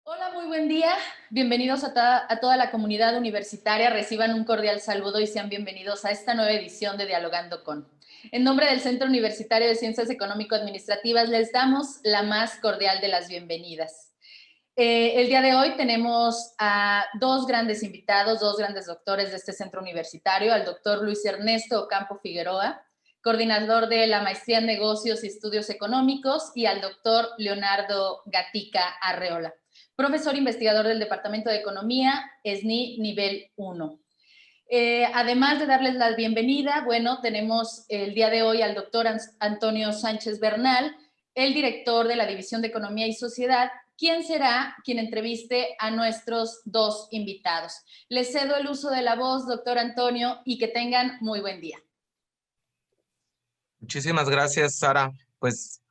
Hola, muy buen día. Bienvenidos a toda la comunidad universitaria. Reciban un cordial saludo y sean bienvenidos a esta nueva edición de Dialogando con. En nombre del Centro Universitario de Ciencias Económico-Administrativas, les damos la más cordial de las bienvenidas. El día de hoy tenemos a dos grandes invitados, dos grandes doctores de este centro universitario, al doctor Luis Ernesto Ocampo Figueroa, coordinador de la Maestría en Negocios y Estudios Económicos, y al doctor Leonardo Gatica Arreola, profesor investigador del Departamento de Economía, SNI Nivel 1. Además de darles la bienvenida, bueno, tenemos el día de hoy al doctor Antonio Sánchez Bernal, el director de la División de Economía y Sociedad, quien será quien entreviste a nuestros dos invitados. Les cedo el uso de la voz, doctor Antonio, y que tengan muy buen día. Muchísimas gracias, Sara. Pues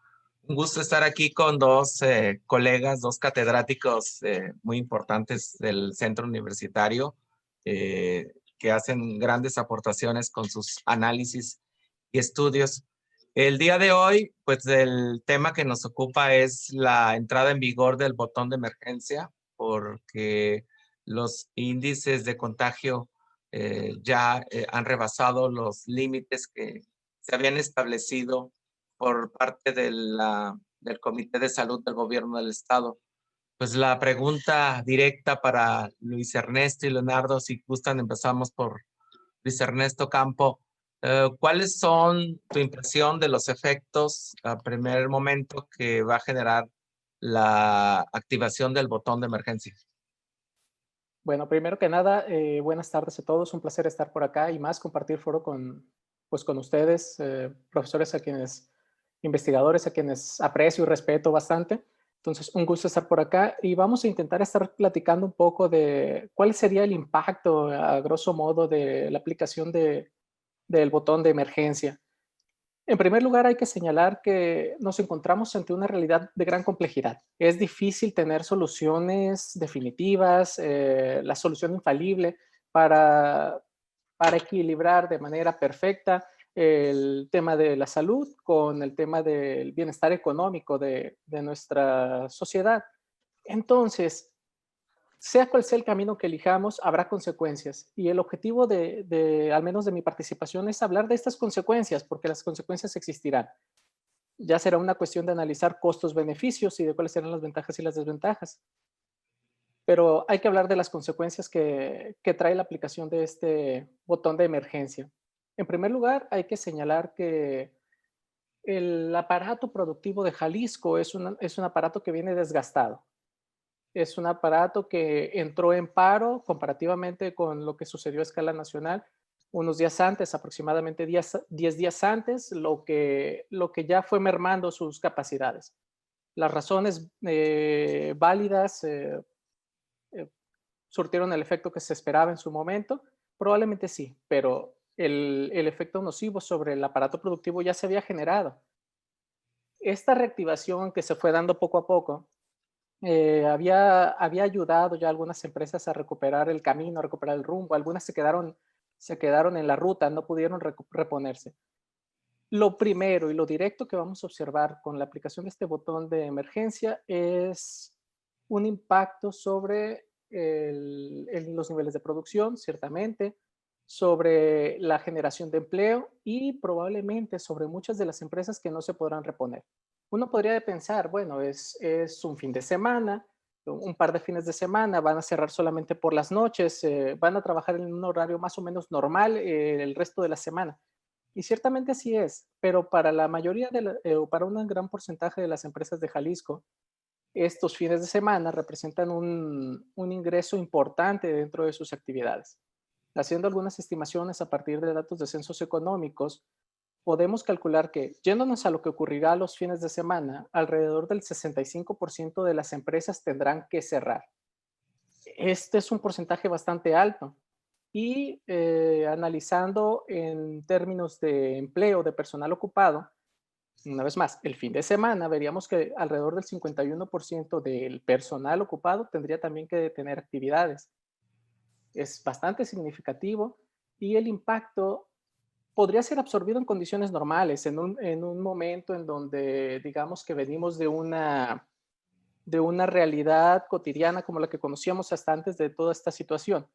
un gusto estar aquí con dos colegas, dos catedráticos muy importantes del centro universitario que hacen grandes aportaciones con sus análisis y estudios. El día de hoy, pues el tema que nos ocupa es la entrada en vigor del botón de emergencia, porque los índices de contagio ya han rebasado los límites que se habían establecido por parte del Comité de Salud del Gobierno del Estado. Pues la pregunta directa para Luis Ernesto y Leonardo, si gustan, empezamos por Luis Ernesto Campo. ¿Cuáles son tu impresión de los efectos a primer momento que va a generar la activación del botón de emergencia? Bueno, primero que nada, buenas tardes a todos. Un placer estar por acá y más compartir foro pues con ustedes, profesores investigadores a quienes aprecio y respeto bastante. Entonces, un gusto estar por acá y vamos a intentar estar platicando un poco de cuál sería el impacto, a grosso modo, de la aplicación del botón de emergencia. En primer lugar, hay que señalar que nos encontramos ante una realidad de gran complejidad. Es difícil tener soluciones definitivas, la solución infalible para, para equilibrar de manera perfecta el tema de la salud con el tema del bienestar económico de nuestra sociedad. Entonces, sea cual sea el camino que elijamos, habrá consecuencias. Y el objetivo al menos de mi participación, es hablar de estas consecuencias, porque las consecuencias existirán. Ya será una cuestión de analizar costos-beneficios y de cuáles serán las ventajas y las desventajas. Pero hay que hablar de las consecuencias que trae la aplicación de este botón de emergencia. En primer lugar, hay que señalar que el aparato productivo de Jalisco es un aparato que viene desgastado. Es un aparato que entró en paro comparativamente con lo que sucedió a escala nacional unos días antes, aproximadamente 10 días antes, lo que ya fue mermando sus capacidades. Las razones válidas eh, surtieron el efecto que se esperaba en su momento, probablemente sí, pero el efecto nocivo sobre el aparato productivo ya se había generado. Esta reactivación que se fue dando poco a poco había ayudado ya a algunas empresas a recuperar el camino, a recuperar el rumbo. Algunas se quedaron en la ruta, no pudieron reponerse. Lo primero y lo directo que vamos a observar con la aplicación de este botón de emergencia es un impacto sobre los niveles de producción, ciertamente, sobre la generación de empleo y probablemente sobre muchas de las empresas que no se podrán reponer. Uno podría pensar, bueno, es un fin de semana, un par de fines de semana, van a cerrar solamente por las noches, van a trabajar en un horario más o menos normal el resto de la semana. Y ciertamente así es, pero para la mayoría o para un gran porcentaje de las empresas de Jalisco, estos fines de semana representan un ingreso importante dentro de sus actividades. Haciendo algunas estimaciones a partir de datos de censos económicos, podemos calcular que, yéndonos a lo que ocurrirá los fines de semana, alrededor del 65% de las empresas tendrán que cerrar. Este es un porcentaje bastante alto. Y analizando en términos de empleo de personal ocupado, una vez más, el fin de semana veríamos que alrededor del 51% del personal ocupado tendría también que tener actividades. Es bastante significativo y el impacto podría ser absorbido en condiciones normales, en un momento en donde digamos que venimos de una realidad cotidiana como la que conocíamos hasta antes de toda esta situación,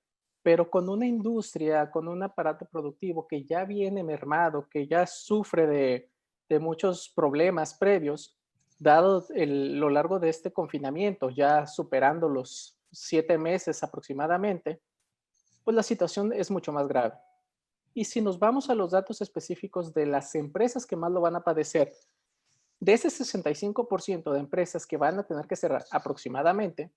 pero con una industria, con un aparato productivo que ya viene mermado, que ya sufre de muchos problemas previos, dado lo largo de este confinamiento, ya superando los 7 meses aproximadamente, pues la situación es mucho más grave. Y si nos vamos a los datos específicos de las empresas que más lo van a padecer, de ese 65% de empresas que van a tener que cerrar aproximadamente,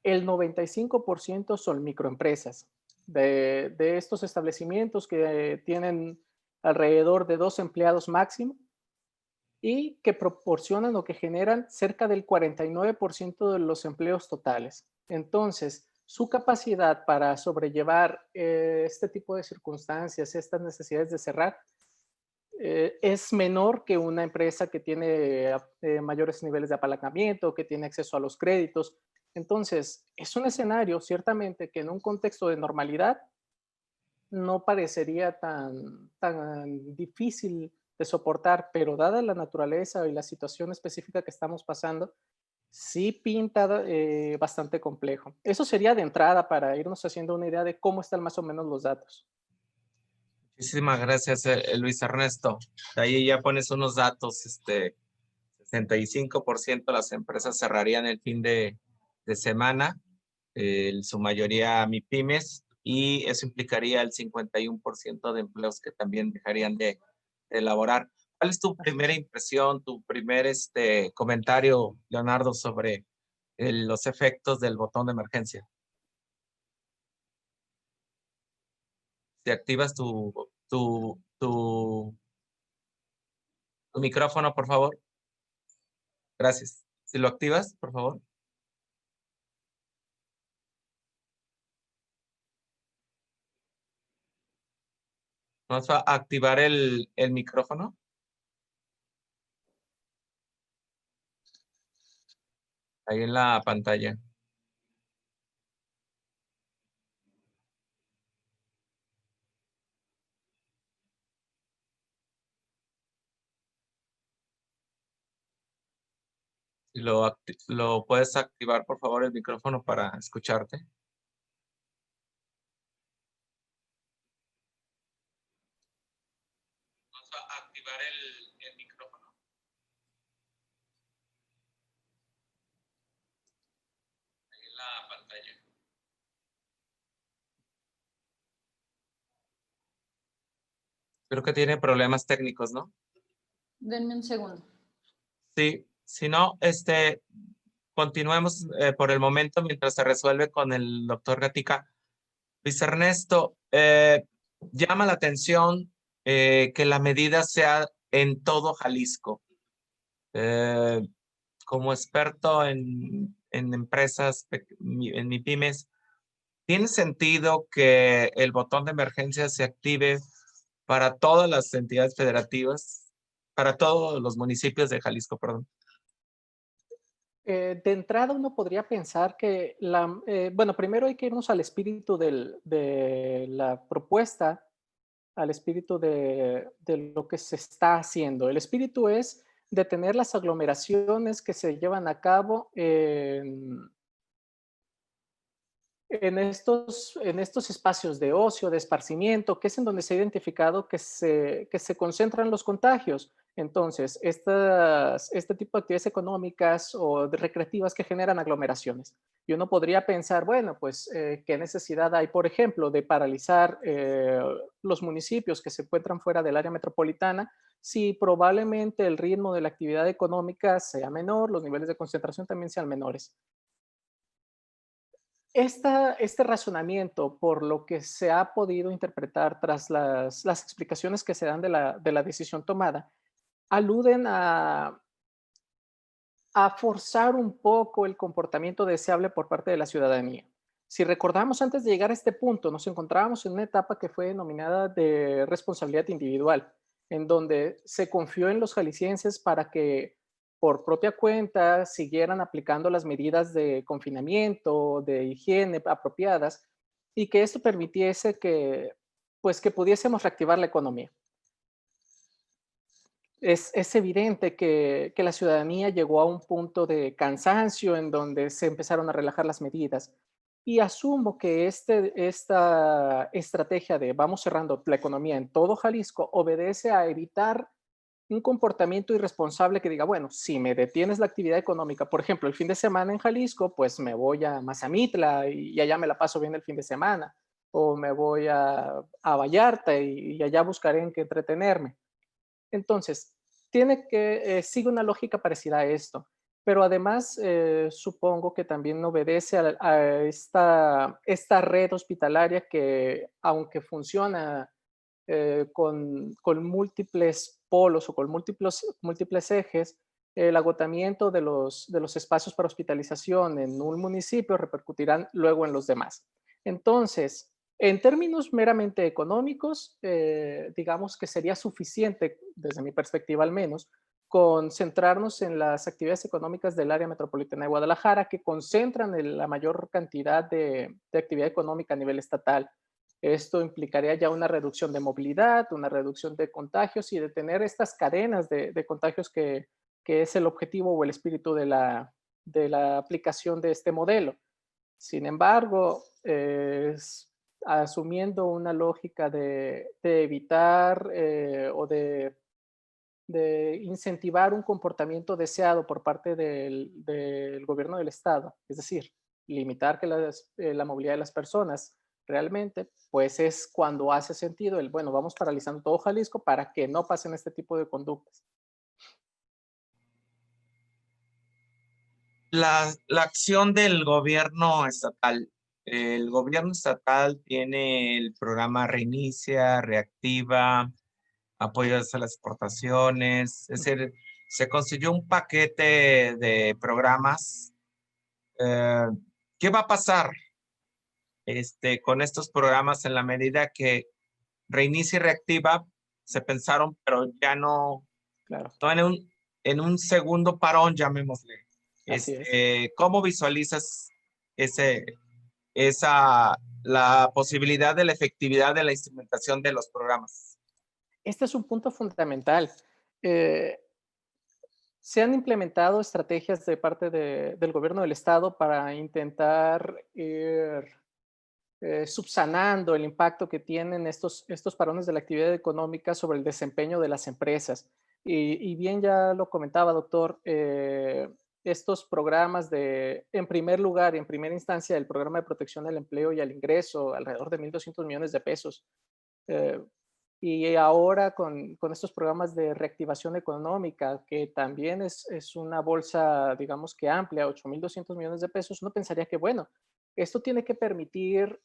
el 95% son microempresas, de estos establecimientos que tienen alrededor de 2 empleados máximo y que proporcionan o que generan cerca del 49% de los empleos totales. Entonces, su capacidad para sobrellevar este tipo de circunstancias, estas necesidades de cerrar, es menor que una empresa que tiene mayores niveles de apalancamiento, que tiene acceso a los créditos. Entonces, es un escenario ciertamente que en un contexto de normalidad no parecería tan difícil de soportar, pero dada la naturaleza y la situación específica que estamos pasando, sí pinta bastante complejo. Eso sería de entrada para irnos haciendo una idea de cómo están más o menos los datos. Muchísimas gracias, Luis Ernesto. De ahí ya pones unos datos, 65% de las empresas cerrarían el fin de semana, su mayoría MIPYMES, y eso implicaría el 51% de empleos que también dejarían de elaborar. ¿Cuál es tu primera impresión, tu primer comentario, Leonardo, sobre los efectos del botón de emergencia? Si activas tu micrófono, por favor. Gracias. Si lo activas, por favor. Vamos a activar el micrófono. Ahí en la pantalla. Si lo puedes activar, por favor, el micrófono para escucharte. Vamos a activar el micrófono. Ahí en la pantalla. Creo que tiene problemas técnicos, ¿no? Denme un segundo. Sí, si no, continuemos por el momento mientras se resuelve con el doctor Gatica. Luis Ernesto, llama la atención que la medida sea en todo Jalisco. Como experto en empresas, en MIPYMES, ¿tiene sentido que el botón de emergencia se active para todas las entidades federativas, para todos los municipios de Jalisco, perdón? De entrada uno podría pensar que, bueno, primero hay que irnos al espíritu de la propuesta, al espíritu de lo que se está haciendo. El espíritu es detener las aglomeraciones que se llevan a cabo en estos espacios de ocio, de esparcimiento, que es en donde se ha identificado que se concentran los contagios. Entonces, este tipo de actividades económicas o recreativas que generan aglomeraciones. Y uno podría pensar, bueno, pues, ¿qué necesidad hay, por ejemplo, de paralizar los municipios que se encuentran fuera del área metropolitana si probablemente el ritmo de la actividad económica sea menor, los niveles de concentración también sean menores? Este razonamiento, por lo que se ha podido interpretar tras las explicaciones que se dan de la decisión tomada, aluden a forzar un poco el comportamiento deseable por parte de la ciudadanía. Si recordamos, antes de llegar a este punto, nos encontrábamos en una etapa que fue denominada de responsabilidad individual, en donde se confió en los jaliscienses para que por propia cuenta siguieran aplicando las medidas de confinamiento, de higiene apropiadas, y que esto permitiese que pudiésemos reactivar la economía. es evidente que la ciudadanía llegó a un punto de cansancio en donde se empezaron a relajar las medidas. Y asumo que esta estrategia de vamos cerrando la economía en todo Jalisco obedece a evitar un comportamiento irresponsable que diga, bueno, si me detienes la actividad económica, por ejemplo, el fin de semana en Jalisco, pues me voy a Mazamitla y allá me la paso bien el fin de semana, o me voy a Vallarta y allá buscaré en qué entretenerme. Entonces, sigue una lógica parecida a esto, pero además supongo que también obedece a esta red hospitalaria que, aunque funciona con múltiples polos o con múltiples ejes, el agotamiento de los espacios para hospitalización en un municipio repercutirán luego en los demás. Entonces, en términos meramente económicos, digamos que sería suficiente, desde mi perspectiva al menos, concentrarnos en las actividades económicas del área metropolitana de Guadalajara, que concentran la mayor cantidad de actividad económica a nivel estatal. Esto implicaría ya una reducción de movilidad, una reducción de contagios y de tener estas cadenas de contagios que es el objetivo o el espíritu de la aplicación de este modelo. Sin embargo, asumiendo una lógica de evitar de incentivar un comportamiento deseado por parte del gobierno del estado, es decir, limitar que la movilidad de las personas realmente, pues es cuando hace sentido el, bueno, vamos paralizando todo Jalisco para que no pasen este tipo de conductas. La acción del gobierno estatal. El gobierno estatal tiene el programa Reinicia, Reactiva, apoyos a las exportaciones, es decir, se consiguió un paquete de programas. Eh, ¿Qué va a pasar con estos programas en la medida que Reinicia y Reactiva se pensaron, pero ya no, Claro, no en un segundo parón, llamémosle? así es. ¿Cómo visualizas ese, la posibilidad de la efectividad de la instrumentación de los programas? Este es un punto fundamental. Eh, Se han implementado estrategias de parte del gobierno del estado para intentar ir subsanando el impacto que tienen estos parones de la actividad económica sobre el desempeño de las empresas. Y bien ya lo comentaba, doctor, estos programas en primer lugar y en primera instancia, el programa de protección al empleo y al ingreso, alrededor de 1.200 millones de pesos. eh, y ahora con estos programas de reactivación económica, que también es una bolsa, digamos que amplia, 8.200 millones de pesos, uno pensaría que, bueno, esto tiene que permitir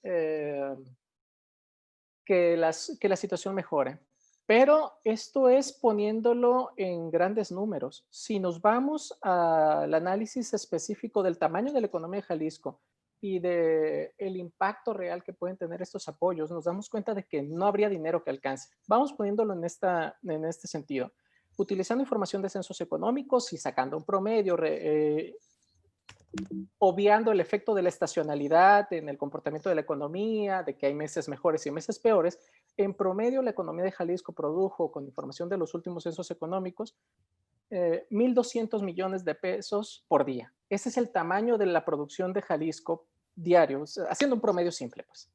que la situación mejore. Pero esto es poniéndolo en grandes números. Si nos vamos al análisis específico del tamaño de la economía de Jalisco y del impacto real que pueden tener estos apoyos, nos damos cuenta de que no habría dinero que alcance. Vamos poniéndolo en este sentido. Utilizando información de censos económicos y sacando un promedio, obviando el efecto de la estacionalidad en el comportamiento de la economía, de que hay meses mejores y meses peores, en promedio la economía de Jalisco produjo, con información de los últimos censos económicos, 1.200 millones de pesos por día. Ese es el tamaño de la producción de Jalisco diario, haciendo un promedio simple, pues.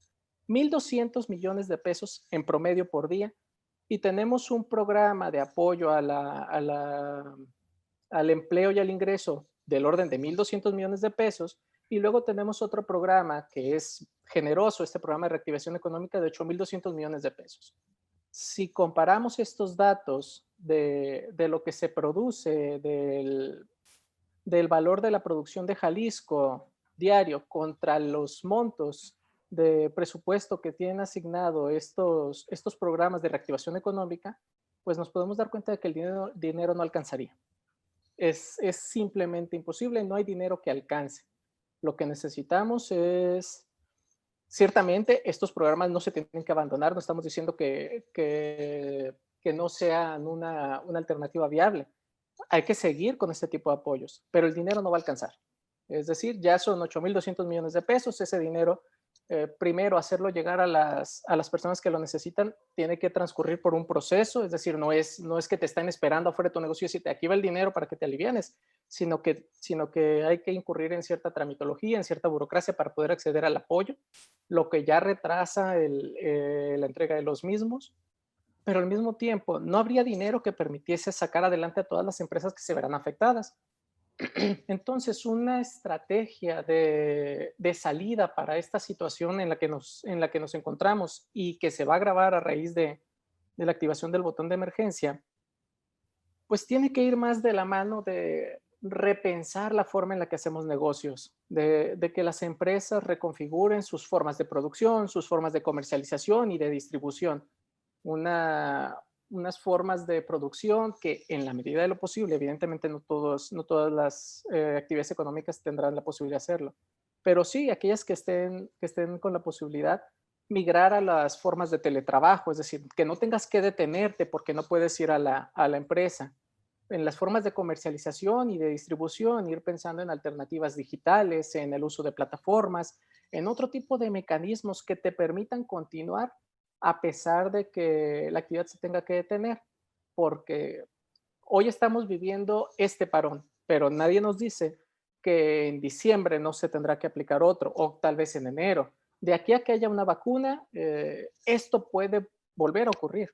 1.200 millones de pesos en promedio por día y tenemos un programa de apoyo al empleo y al ingreso del orden de 1.200 millones de pesos, y luego tenemos otro programa que es generoso, este programa de reactivación económica de 8.200 millones de pesos. Si comparamos estos datos de lo que se produce, del valor de la producción de Jalisco diario contra los montos de presupuesto que tienen asignado estos programas de reactivación económica, pues nos podemos dar cuenta de que el dinero no alcanzaría. Es simplemente imposible, no hay dinero que alcance. Lo que necesitamos es, ciertamente, estos programas no se tienen que abandonar, no estamos diciendo que no sean una alternativa viable. Hay que seguir con este tipo de apoyos, pero el dinero no va a alcanzar. Es decir, ya son 8.200 millones de pesos, ese dinero primero hacerlo llegar a las personas que lo necesitan, tiene que transcurrir por un proceso, es decir, no es que te están esperando afuera de tu negocio y decirte, aquí va el dinero para que te alivianes, sino que hay que incurrir en cierta tramitología, en cierta burocracia para poder acceder al apoyo, lo que ya retrasa la entrega de los mismos, pero al mismo tiempo no habría dinero que permitiese sacar adelante a todas las empresas que se verán afectadas. Entonces, una estrategia de salida para esta situación en la que nos encontramos y que se va a agravar a raíz de la activación del botón de emergencia, pues tiene que ir más de la mano de repensar la forma en la que hacemos negocios, de que las empresas reconfiguren sus formas de producción, sus formas de comercialización y de distribución. Una, unas formas de producción que en la medida de lo posible, evidentemente no todas las actividades económicas tendrán la posibilidad de hacerlo, pero sí aquellas que estén con la posibilidad, migrar a las formas de teletrabajo, es decir, que no tengas que detenerte porque no puedes ir a la empresa. En las formas de comercialización y de distribución, ir pensando en alternativas digitales, en el uso de plataformas, en otro tipo de mecanismos que te permitan continuar a pesar de que la actividad se tenga que detener, porque hoy estamos viviendo este parón, pero nadie nos dice que en diciembre no se tendrá que aplicar otro, o tal vez en enero. De aquí a que haya una vacuna, esto puede volver a ocurrir.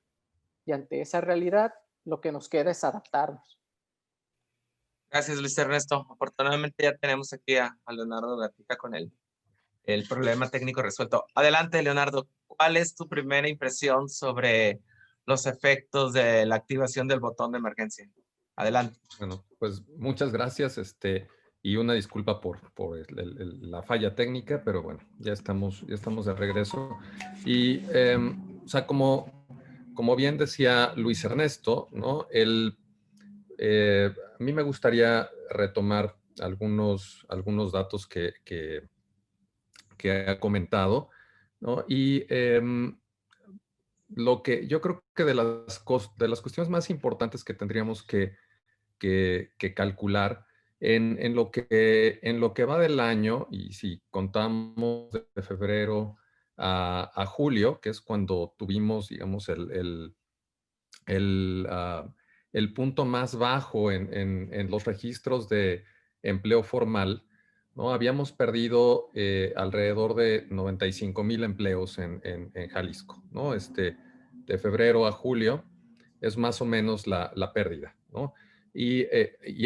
Y ante esa realidad, lo que nos queda es adaptarnos. Gracias, Luis Ernesto. Afortunadamente ya tenemos aquí a Leonardo Gatica con el problema técnico resuelto. Adelante, Leonardo. ¿Cuál es tu primera impresión sobre los efectos de la activación del botón de emergencia? Adelante. Bueno, pues muchas gracias, y una disculpa por la falla técnica, pero bueno, ya estamos de regreso. Y, o sea, como bien decía Luis Ernesto, ¿no? A mí me gustaría retomar algunos datos que ha comentado, ¿no? Y lo que yo creo que de las cuestiones más importantes que tendríamos que calcular en lo que va del año, y si contamos de febrero a julio, que es cuando tuvimos, digamos, el punto más bajo en los registros de empleo formal, ¿no? Habíamos perdido alrededor de 95,000 empleos en Jalisco, ¿no? De febrero a julio es más o menos la pérdida, ¿no? Y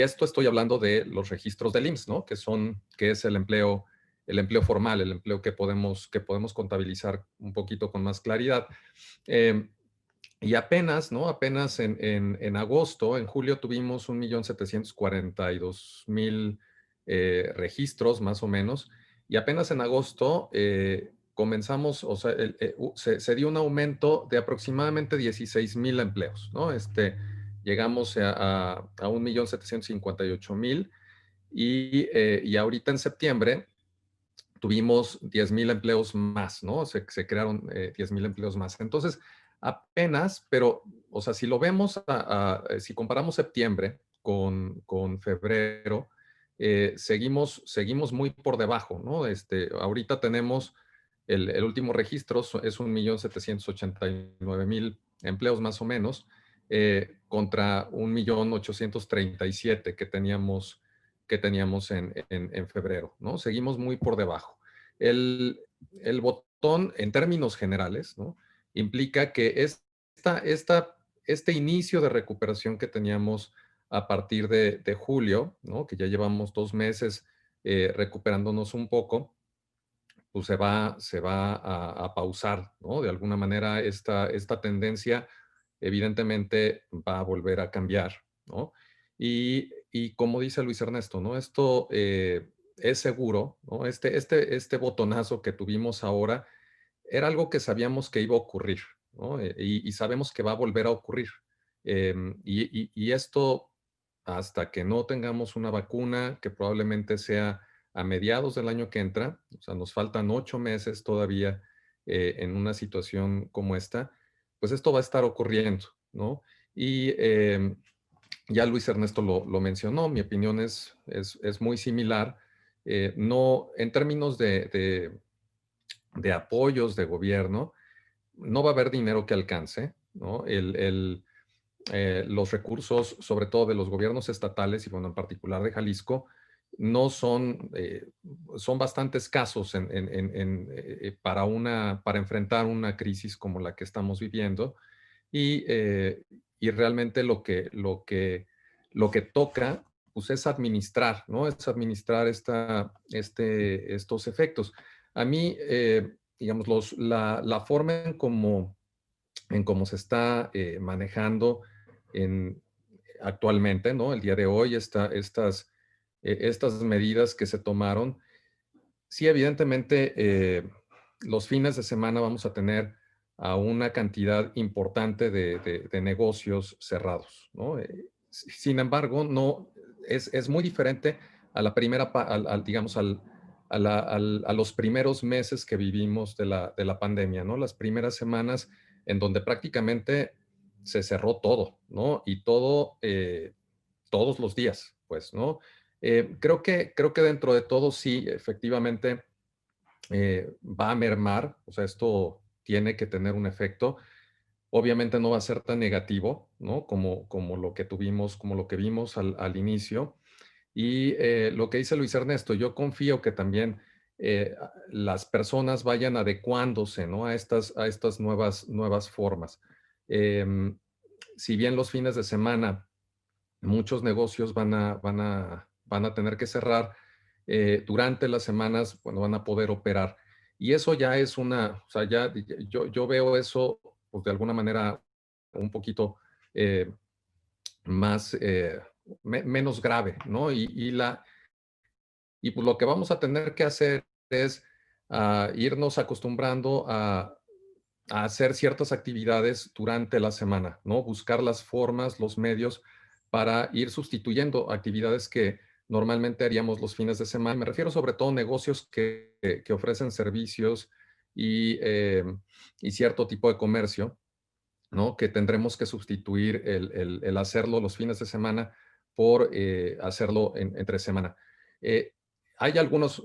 esto estoy hablando de los registros del IMSS, ¿no? Que es el empleo formal, el empleo que podemos contabilizar un poquito con más claridad. Y apenas, ¿no? Apenas en agosto, en julio tuvimos 1,742,000 registros, más o menos, y apenas en agosto comenzamos, o sea, se dio un aumento de aproximadamente 16,000 empleos, ¿no? Llegamos a 1,758,000 y ahorita en septiembre tuvimos 10,000 empleos más, ¿no? Se crearon 10,000 empleos más. Entonces, apenas, pero, o sea, si lo vemos, si comparamos septiembre con febrero, seguimos muy por debajo, ¿no? Ahorita tenemos el último registro, es 1,789,000 empleos más o menos, contra 1,837,000 que teníamos en febrero, ¿no? Seguimos muy por debajo. El botón, en términos generales, ¿no? Implica que este inicio de recuperación que teníamos a partir de julio, ¿no? Que ya llevamos 2 meses recuperándonos un poco, pues se va a pausar, ¿no? De alguna manera esta tendencia evidentemente va a volver a cambiar, ¿no? Y como dice Luis Ernesto, ¿no? Esto es seguro, ¿no? Este botonazo que tuvimos ahora era algo que sabíamos que iba a ocurrir, ¿no? Y sabemos que va a volver a ocurrir. Y esto, hasta que no tengamos una vacuna, que probablemente sea a mediados del año que entra, o sea, nos faltan 8 meses todavía en una situación como esta, pues esto va a estar ocurriendo, ¿no? Y ya Luis Ernesto lo mencionó, mi opinión es muy similar. No, en términos de apoyos de gobierno, no va a haber dinero que alcance, ¿no? Los recursos, sobre todo de los gobiernos estatales y, bueno, en particular de Jalisco, no son, son bastante escasos para enfrentar una crisis como la que estamos viviendo. Y, y realmente lo que toca, pues, es administrar, ¿no? Es administrar estos efectos. A mí, digamos, la forma en cómo se está manejando en, actualmente, ¿no? El día de hoy, estas medidas que se tomaron, sí, evidentemente, los fines de semana vamos a tener a una cantidad importante de negocios cerrados, ¿no? Sin embargo, no, es muy diferente a la primera, digamos, a los primeros meses que vivimos de la pandemia, ¿no? Las primeras semanas en donde prácticamente se cerró todo, ¿no? Y todo, todos los días, pues, ¿no? Creo que dentro de todo sí, efectivamente, va a mermar, o sea, esto tiene que tener un efecto. Obviamente no va a ser tan negativo, ¿no? Como lo que tuvimos, como lo que vimos al inicio. Y lo que dice Luis Ernesto, yo confío que también las personas vayan adecuándose, ¿no? A estas nuevas formas. Em, si bien los fines de semana muchos negocios van a tener que cerrar, durante las semanas, bueno, van a poder operar. Y eso ya es o sea, yo veo eso, pues, de alguna manera un poquito eh, más, menos grave, ¿no? Y pues lo que vamos a tener que hacer es irnos acostumbrando a hacer ciertas actividades durante la semana, ¿no? Buscar las formas, los medios para ir sustituyendo actividades que normalmente haríamos los fines de semana. Me refiero sobre todo a negocios que ofrecen servicios y cierto tipo de comercio, ¿no? Que tendremos que sustituir el hacerlo los fines de semana por hacerlo entre semana. Eh,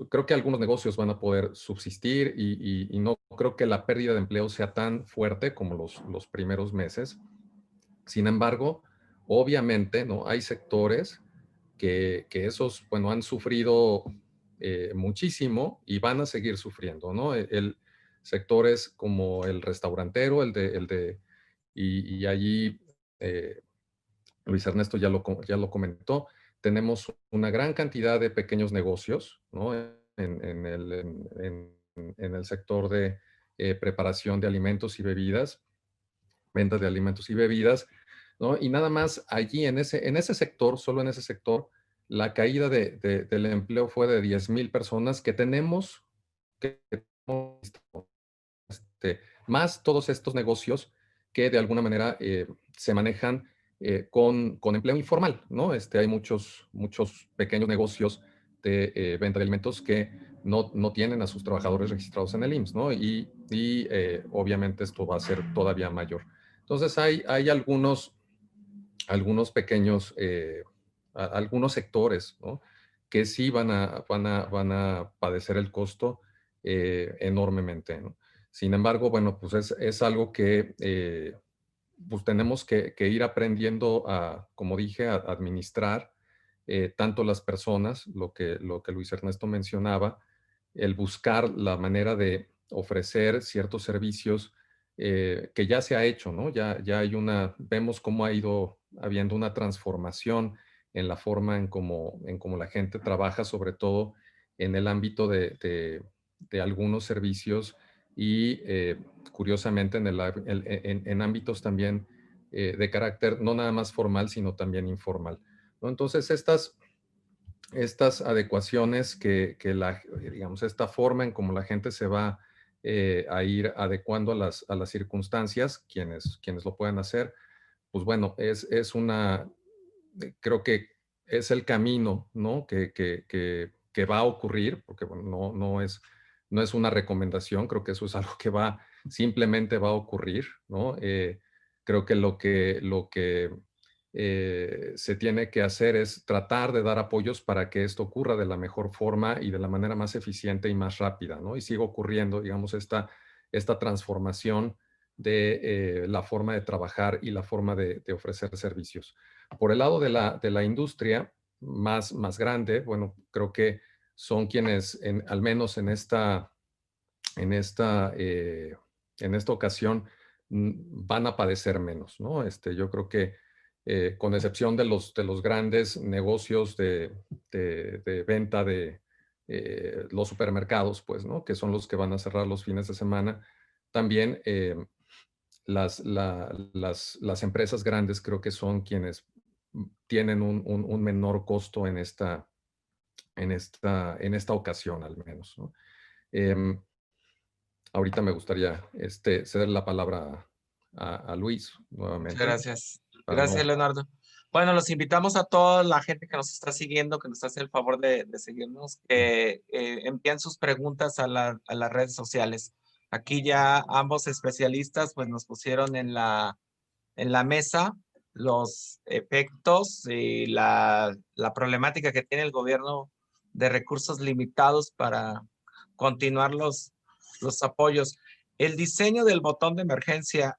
creo que algunos negocios van a poder subsistir y no creo que la pérdida de empleo sea tan fuerte como los primeros meses. Sin embargo, obviamente, ¿no? Hay sectores que esos, bueno, han sufrido muchísimo y van a seguir sufriendo, ¿no? Sectores como el restaurantero, y allí eh, Luis Ernesto ya lo comentó, tenemos una gran cantidad de pequeños negocios, ¿no? En el sector de preparación de alimentos y bebidas, venta de alimentos y bebidas, ¿no? Y nada más allí en ese sector, solo en ese sector, la caída del empleo fue de 10,000 personas que tenemos, más todos estos negocios que de alguna manera se manejan con empleo informal, ¿no? Hay muchos pequeños negocios de venta de alimentos que no tienen a sus trabajadores registrados en el IMSS, ¿no? Obviamente esto va a ser todavía mayor. Entonces hay algunos pequeños, algunos sectores, ¿no? Que sí van a padecer el costo enormemente, ¿no? Sin embargo, bueno, pues es algo que pues tenemos que ir aprendiendo como dije, a administrar tanto las personas, lo que Luis Ernesto mencionaba, el buscar la manera de ofrecer ciertos servicios que ya se ha hecho, ¿no? Ya hay vemos cómo ha ido habiendo una transformación en la forma en cómo la gente trabaja, sobre todo en el ámbito de algunos servicios y curiosamente en ámbitos también de carácter no nada más formal, sino también informal, ¿no? Entonces, estas adecuaciones digamos, esta forma en cómo la gente se va a ir adecuando a las circunstancias, quienes lo puedan hacer, pues bueno, creo que es el camino, ¿no? Que va a ocurrir, porque bueno, no es una recomendación, creo que eso es algo que simplemente va a ocurrir, ¿no? Creo que lo que se tiene que hacer es tratar de dar apoyos para que esto ocurra de la mejor forma y de la manera más eficiente y más rápida, ¿no? Y siga ocurriendo, digamos, esta transformación de la forma de trabajar y la forma de ofrecer servicios. Por el lado de la industria más grande, bueno, creo que son quienes, al menos en esta ocasión, van a padecer menos, ¿no? Yo creo que con excepción de los grandes negocios de venta de los supermercados, pues, ¿no? Que son los que van a cerrar los fines de semana, también las empresas grandes creo que son quienes tienen un menor costo en esta ocasión, al menos, ¿no? Ahorita me gustaría ceder la palabra a Luis Muchas nuevamente. gracias. Para Gracias, no- Leonardo. Bueno, los invitamos a toda la gente que nos está siguiendo, que nos hace el favor de seguirnos, que envíen sus preguntas a las redes sociales. Aquí ya ambos especialistas pues nos pusieron en la mesa los efectos y la problemática que tiene el gobierno de recursos limitados para continuar los apoyos. El diseño del botón de emergencia,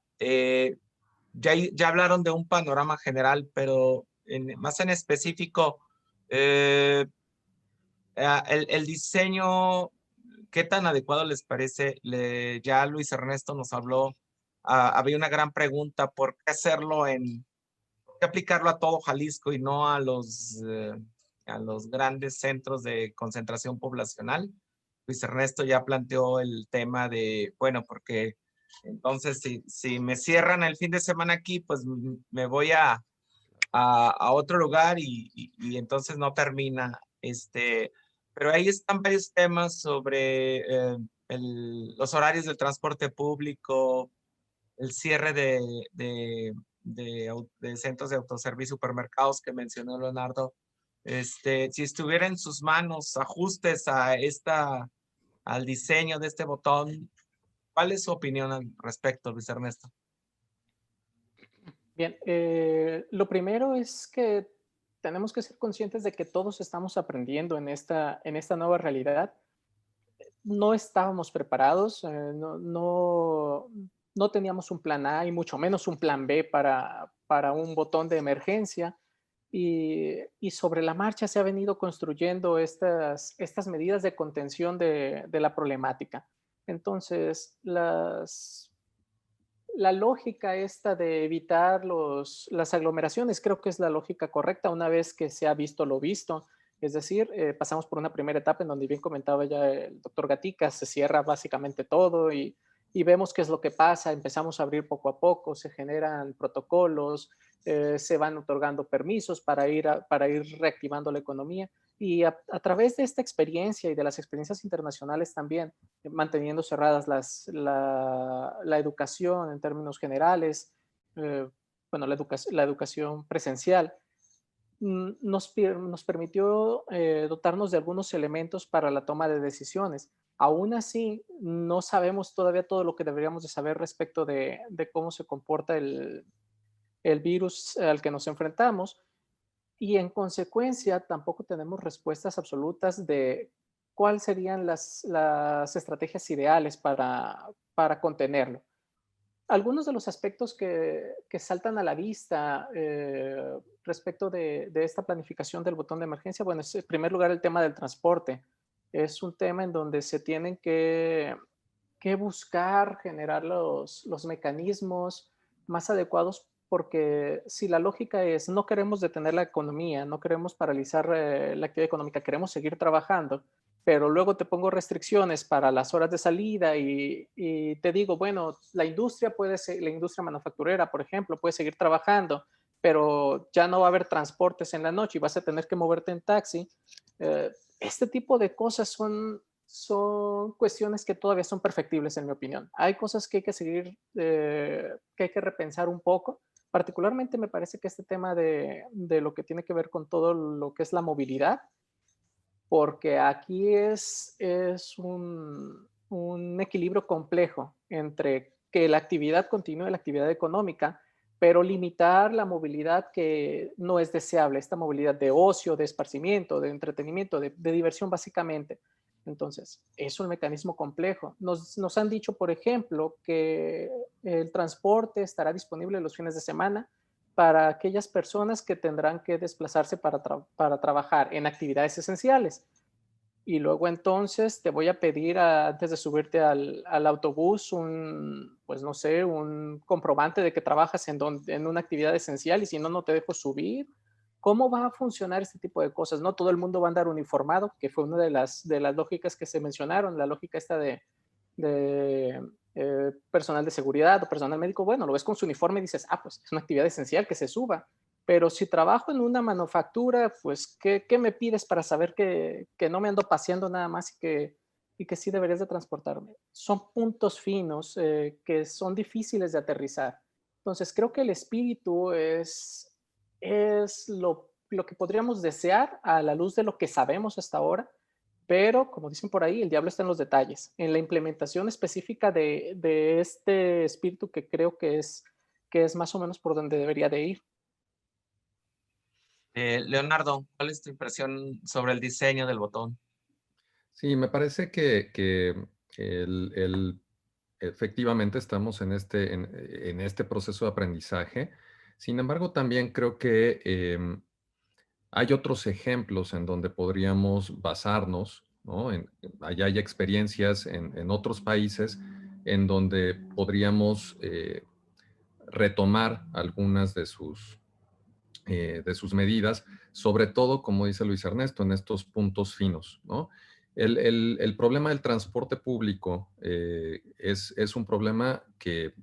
ya hablaron de un panorama general, pero más en específico, eh, el diseño, ¿qué tan adecuado les parece? Ya Luis Ernesto nos habló, había una gran pregunta, ¿por qué hacerlo por qué aplicarlo a todo Jalisco y no a los grandes centros de concentración poblacional? Luis Ernesto ya planteó el tema de, bueno, porque entonces si me cierran el fin de semana aquí, pues me voy a otro lugar y entonces no termina. Pero ahí están varios temas sobre los horarios del transporte público, el cierre de centros de autoservicio, supermercados que mencionó Leonardo. Si estuviera en sus manos ajustes al diseño de este botón, ¿cuál es su opinión al respecto, Luis Ernesto? Bien, lo primero es que tenemos que ser conscientes de que todos estamos aprendiendo en esta nueva realidad. No estábamos preparados, no teníamos un plan A y mucho menos un plan B para un botón de emergencia. Y sobre la marcha se ha venido construyendo estas medidas de contención de la problemática. Entonces, la lógica esta de evitar las aglomeraciones creo que es la lógica correcta una vez que se ha visto lo visto. Es decir, pasamos por una primera etapa en donde bien comentaba ya el doctor Gatica, se cierra básicamente todo y vemos qué es lo que pasa, empezamos a abrir poco a poco, se generan protocolos, se van otorgando permisos para ir reactivando la economía y a través de esta experiencia y de las experiencias internacionales también, manteniendo cerradas la educación en términos generales, bueno, la educación presencial, nos permitió dotarnos de algunos elementos para la toma de decisiones. Aún así, no sabemos todavía todo lo que deberíamos de saber respecto de cómo se comporta el virus al que nos enfrentamos y en consecuencia tampoco tenemos respuestas absolutas de cuáles serían las estrategias ideales para contenerlo. Algunos de los aspectos que saltan a la vista respecto de esta planificación del botón de emergencia, bueno, es en primer lugar el tema del transporte. Es un tema en donde se tienen que buscar generar los mecanismos más adecuados porque si la lógica es no queremos detener la economía, no queremos paralizar la actividad económica, queremos seguir trabajando, pero luego te pongo restricciones para las horas de salida y te digo, bueno, la industria la industria manufacturera, por ejemplo, puede seguir trabajando, pero ya no va a haber transportes en la noche y vas a tener que moverte en taxi. Este tipo de cosas son cuestiones que todavía son perfectibles, en mi opinión. Hay cosas que hay que seguir, que hay que repensar un poco. Particularmente me parece que este tema de lo que tiene que ver con todo lo que es la movilidad, porque aquí es un equilibrio complejo entre que la actividad continúe, la actividad económica, pero limitar la movilidad que no es deseable, esta movilidad de ocio, de esparcimiento, de entretenimiento, de diversión básicamente. Entonces, es un mecanismo complejo. Nos han dicho, por ejemplo, que el transporte estará disponible los fines de semana para aquellas personas que tendrán que desplazarse para trabajar en actividades esenciales. Y luego entonces te voy a pedir antes de subirte al autobús pues no sé, un comprobante de que trabajas en una actividad esencial y si no, no te dejo subir. ¿Cómo va a funcionar este tipo de cosas? No todo el mundo va a andar uniformado, que fue una de las lógicas que se mencionaron, la lógica esta de personal de seguridad o personal médico. Bueno, lo ves con su uniforme y dices, ah, pues es una actividad esencial que se suba. Pero si trabajo en una manufactura, pues, ¿qué me pides para saber que no me ando paseando nada más y que sí deberías de transportarme? Son puntos finos que son difíciles de aterrizar. Entonces, creo que el espíritu es lo que podríamos desear a la luz de lo que sabemos hasta ahora, pero como dicen por ahí, el diablo está en los detalles, en la implementación específica de este espíritu que creo que es más o menos por donde debería de ir. Leonardo, ¿cuál es tu impresión sobre el diseño del botón? Sí, me parece que efectivamente estamos en este proceso de aprendizaje. Sin embargo, también creo que hay otros ejemplos en donde podríamos basarnos, ¿no? Allá hay experiencias en otros países en donde podríamos retomar algunas de sus medidas, sobre todo, como dice Luis Ernesto, en estos puntos finos, ¿no? El problema del transporte público es un problema que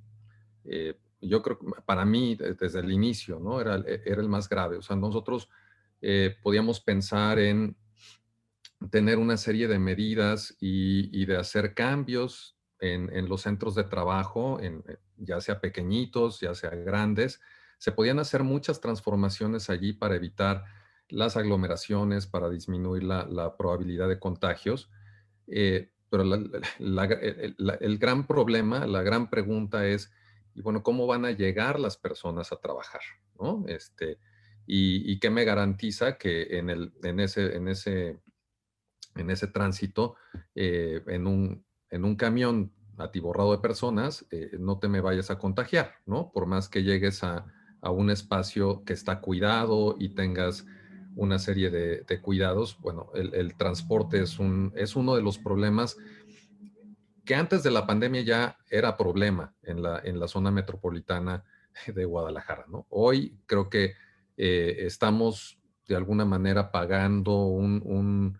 yo creo que para mí, desde el inicio, ¿no? Era el más grave. O sea, nosotros podíamos pensar en tener una serie de medidas y de hacer cambios en los centros de trabajo, ya sea pequeñitos, ya sea grandes. Se podían hacer muchas transformaciones allí para evitar las aglomeraciones, para disminuir la probabilidad de contagios. Pero el gran problema, la gran pregunta es, y bueno, ¿cómo van a llegar las personas a trabajar? ¿No? Y qué me garantiza que en ese tránsito, en un camión atiborrado de personas, no te me vayas a contagiar, ¿no? Por más que llegues a un espacio que está cuidado y tengas una serie de cuidados, bueno, el transporte es uno de los problemas que antes de la pandemia ya era problema en la zona metropolitana de Guadalajara, ¿no? Hoy creo que estamos de alguna manera pagando un,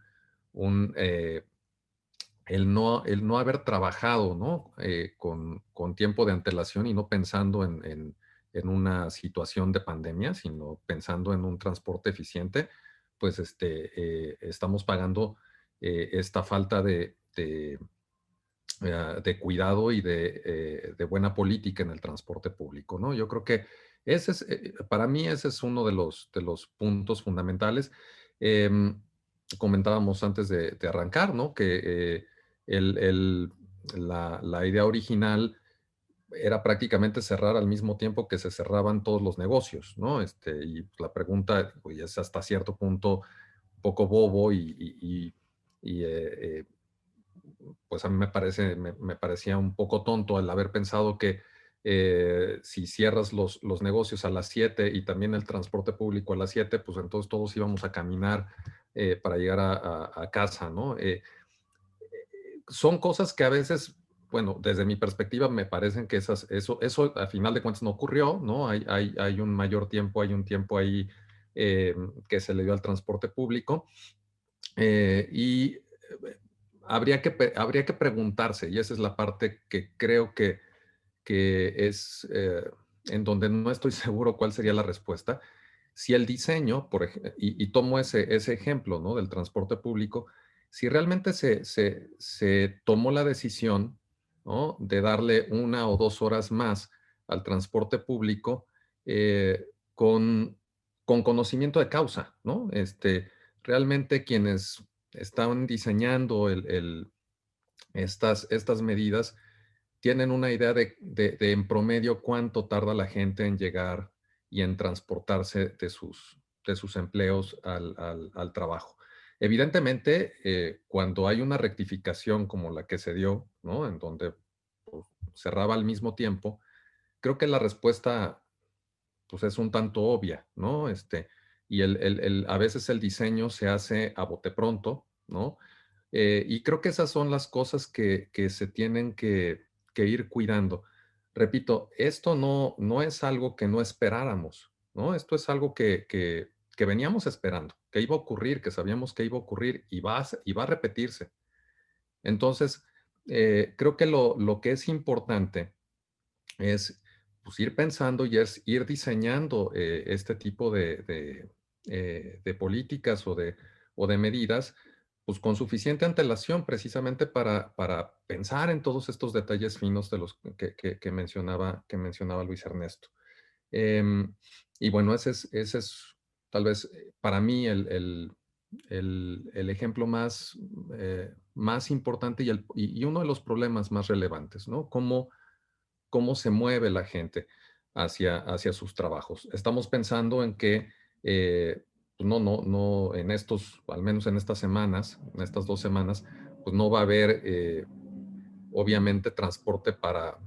el no haber trabajado, ¿no? Con tiempo de antelación y no pensando en una situación de pandemia, sino pensando en un transporte eficiente, pues estamos pagando esta falta de cuidado y de buena política en el transporte público, ¿no? Yo creo que para mí ese es uno de los puntos fundamentales. Em, Comentábamos antes de arrancar, ¿no? Que la idea original era prácticamente cerrar al mismo tiempo que se cerraban todos los negocios, ¿no? Y la pregunta pues, es hasta cierto punto un poco bobo y pues a mí me parecía un poco tonto el haber pensado que si cierras los negocios a las 7 y también el transporte público a las 7, pues entonces todos íbamos a caminar para llegar a casa, ¿no? Son cosas que a veces, bueno, desde mi perspectiva me parecen que eso a final de cuentas no ocurrió, ¿no? Hay un mayor tiempo, hay un tiempo ahí que se le dio al transporte público y habría que preguntarse, y esa es la parte que creo que es en donde no estoy seguro cuál sería la respuesta. Si el diseño, y tomo ese ejemplo, ¿no? Del transporte público, si realmente se tomó la decisión, ¿no? De darle 1 o 2 horas más al transporte público con conocimiento de causa, ¿no? Realmente quienes estaban diseñando estas medidas tienen una idea de en promedio cuánto tarda la gente en llegar y en transportarse de sus empleos al trabajo. Evidentemente, cuando hay una rectificación como la que se dio, ¿no? En donde pues, cerraba al mismo tiempo, creo que la respuesta pues, es un tanto obvia, ¿no? Y a veces el diseño se hace a bote pronto, ¿no? Y creo que esas son las cosas que se tienen que ir cuidando. Repito, esto no es algo que no esperáramos, ¿no? Esto es algo que veníamos esperando, que iba a ocurrir, que sabíamos que iba a ocurrir y va a repetirse. Entonces, creo que lo que es importante es pues, ir pensando y es ir diseñando este tipo de políticas o de medidas pues con suficiente antelación precisamente para pensar en todos estos detalles finos de los que mencionaba Luis Ernesto. Em, y bueno, ese es tal vez para mí el ejemplo más importante y uno de los problemas más relevantes, ¿no? Cómo se mueve la gente hacia sus trabajos. Estamos pensando en que pues no, al menos en estas semanas, en estas 2 semanas, pues no va a haber obviamente transporte para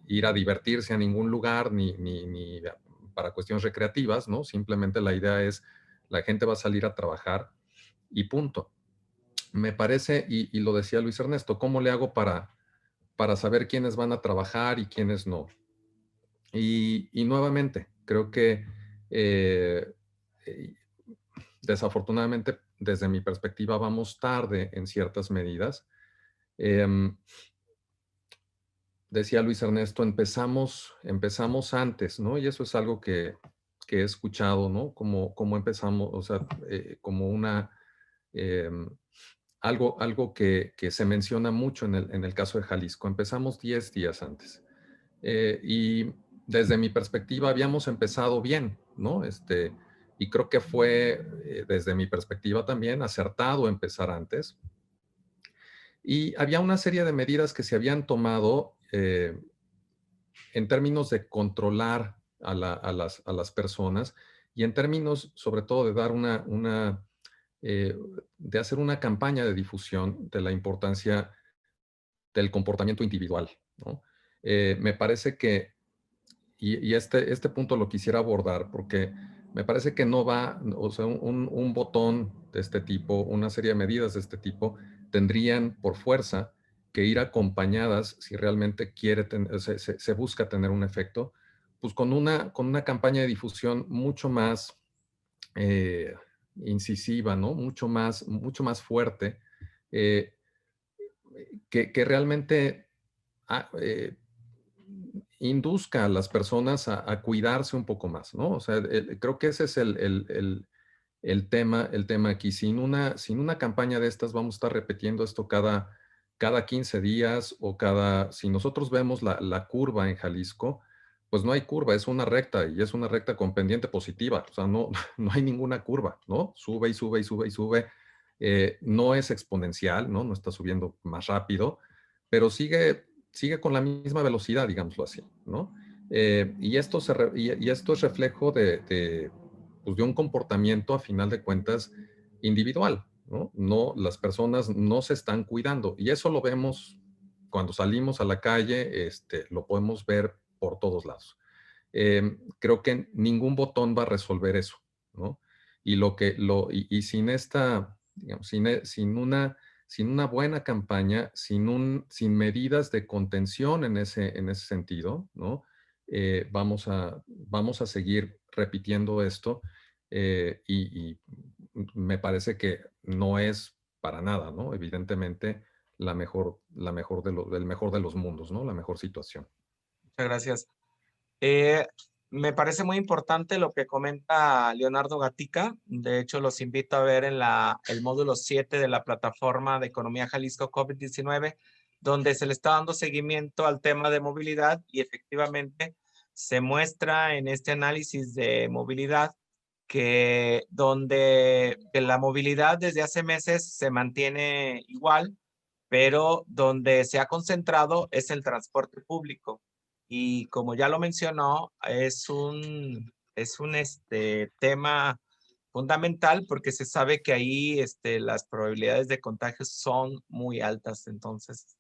ir a divertirse a ningún lugar ni para cuestiones recreativas, ¿no? Simplemente la idea es la gente va a salir a trabajar y punto. Me parece, y lo decía Luis Ernesto, ¿cómo le hago para saber quiénes van a trabajar y quiénes no? Y nuevamente, creo que eh, desafortunadamente, desde mi perspectiva, vamos tarde en ciertas medidas. Decía Luis Ernesto, empezamos antes, ¿no? Y eso es algo que he escuchado, ¿no? Como empezamos, o sea, como algo que se menciona mucho en el caso de Jalisco. Empezamos 10 días antes. Y desde mi perspectiva habíamos empezado bien, ¿no? Y creo que fue, desde mi perspectiva también, acertado empezar antes. Y había una serie de medidas que se habían tomado en términos de controlar a las personas y en términos, sobre todo, de dar de hacer una campaña de difusión de la importancia del comportamiento individual, ¿no? Me parece que y este punto lo quisiera abordar porque me parece que no va, o sea, un botón de este tipo, una serie de medidas de este tipo, tendrían por fuerza que ir acompañadas, si realmente se busca tener un efecto, pues con una campaña de difusión mucho más incisiva, ¿no? Mucho más fuerte, eh, que realmente induzca a las personas a cuidarse un poco más, ¿no? O sea, creo que ese es el tema aquí. Sin una campaña de estas, vamos a estar repitiendo esto cada 15 días si nosotros vemos la curva en Jalisco, pues no hay curva, es una recta y es una recta con pendiente positiva. O sea, no, no hay ninguna curva, ¿no? Sube y sube y sube y sube. No es exponencial, ¿no? No está subiendo más rápido, pero sigue con la misma velocidad, digámoslo así, ¿no? Y esto es reflejo pues de un comportamiento, a final de cuentas, individual, ¿no? Las personas no se están cuidando y eso lo vemos cuando salimos a la calle, lo podemos ver por todos lados. Creo que ningún botón va a resolver eso, ¿no? Y sin digamos, sin una buena campaña, sin medidas de contención en ese sentido, ¿no? Vamos a seguir repitiendo esto y me parece que no es para nada, ¿no? Evidentemente, el mejor de los mundos, ¿no? La mejor situación. Muchas gracias. Eh, Me parece muy importante lo que comenta Leonardo Gatica. De hecho, los invito a ver en el módulo 7 de la plataforma de Economía Jalisco COVID-19, donde se le está dando seguimiento al tema de movilidad y efectivamente se muestra en este análisis de movilidad que la movilidad desde hace meses se mantiene igual, pero donde se ha concentrado es el transporte público. Y como ya lo mencionó, es un tema fundamental porque se sabe que ahí las probabilidades de contagio son muy altas. Entonces,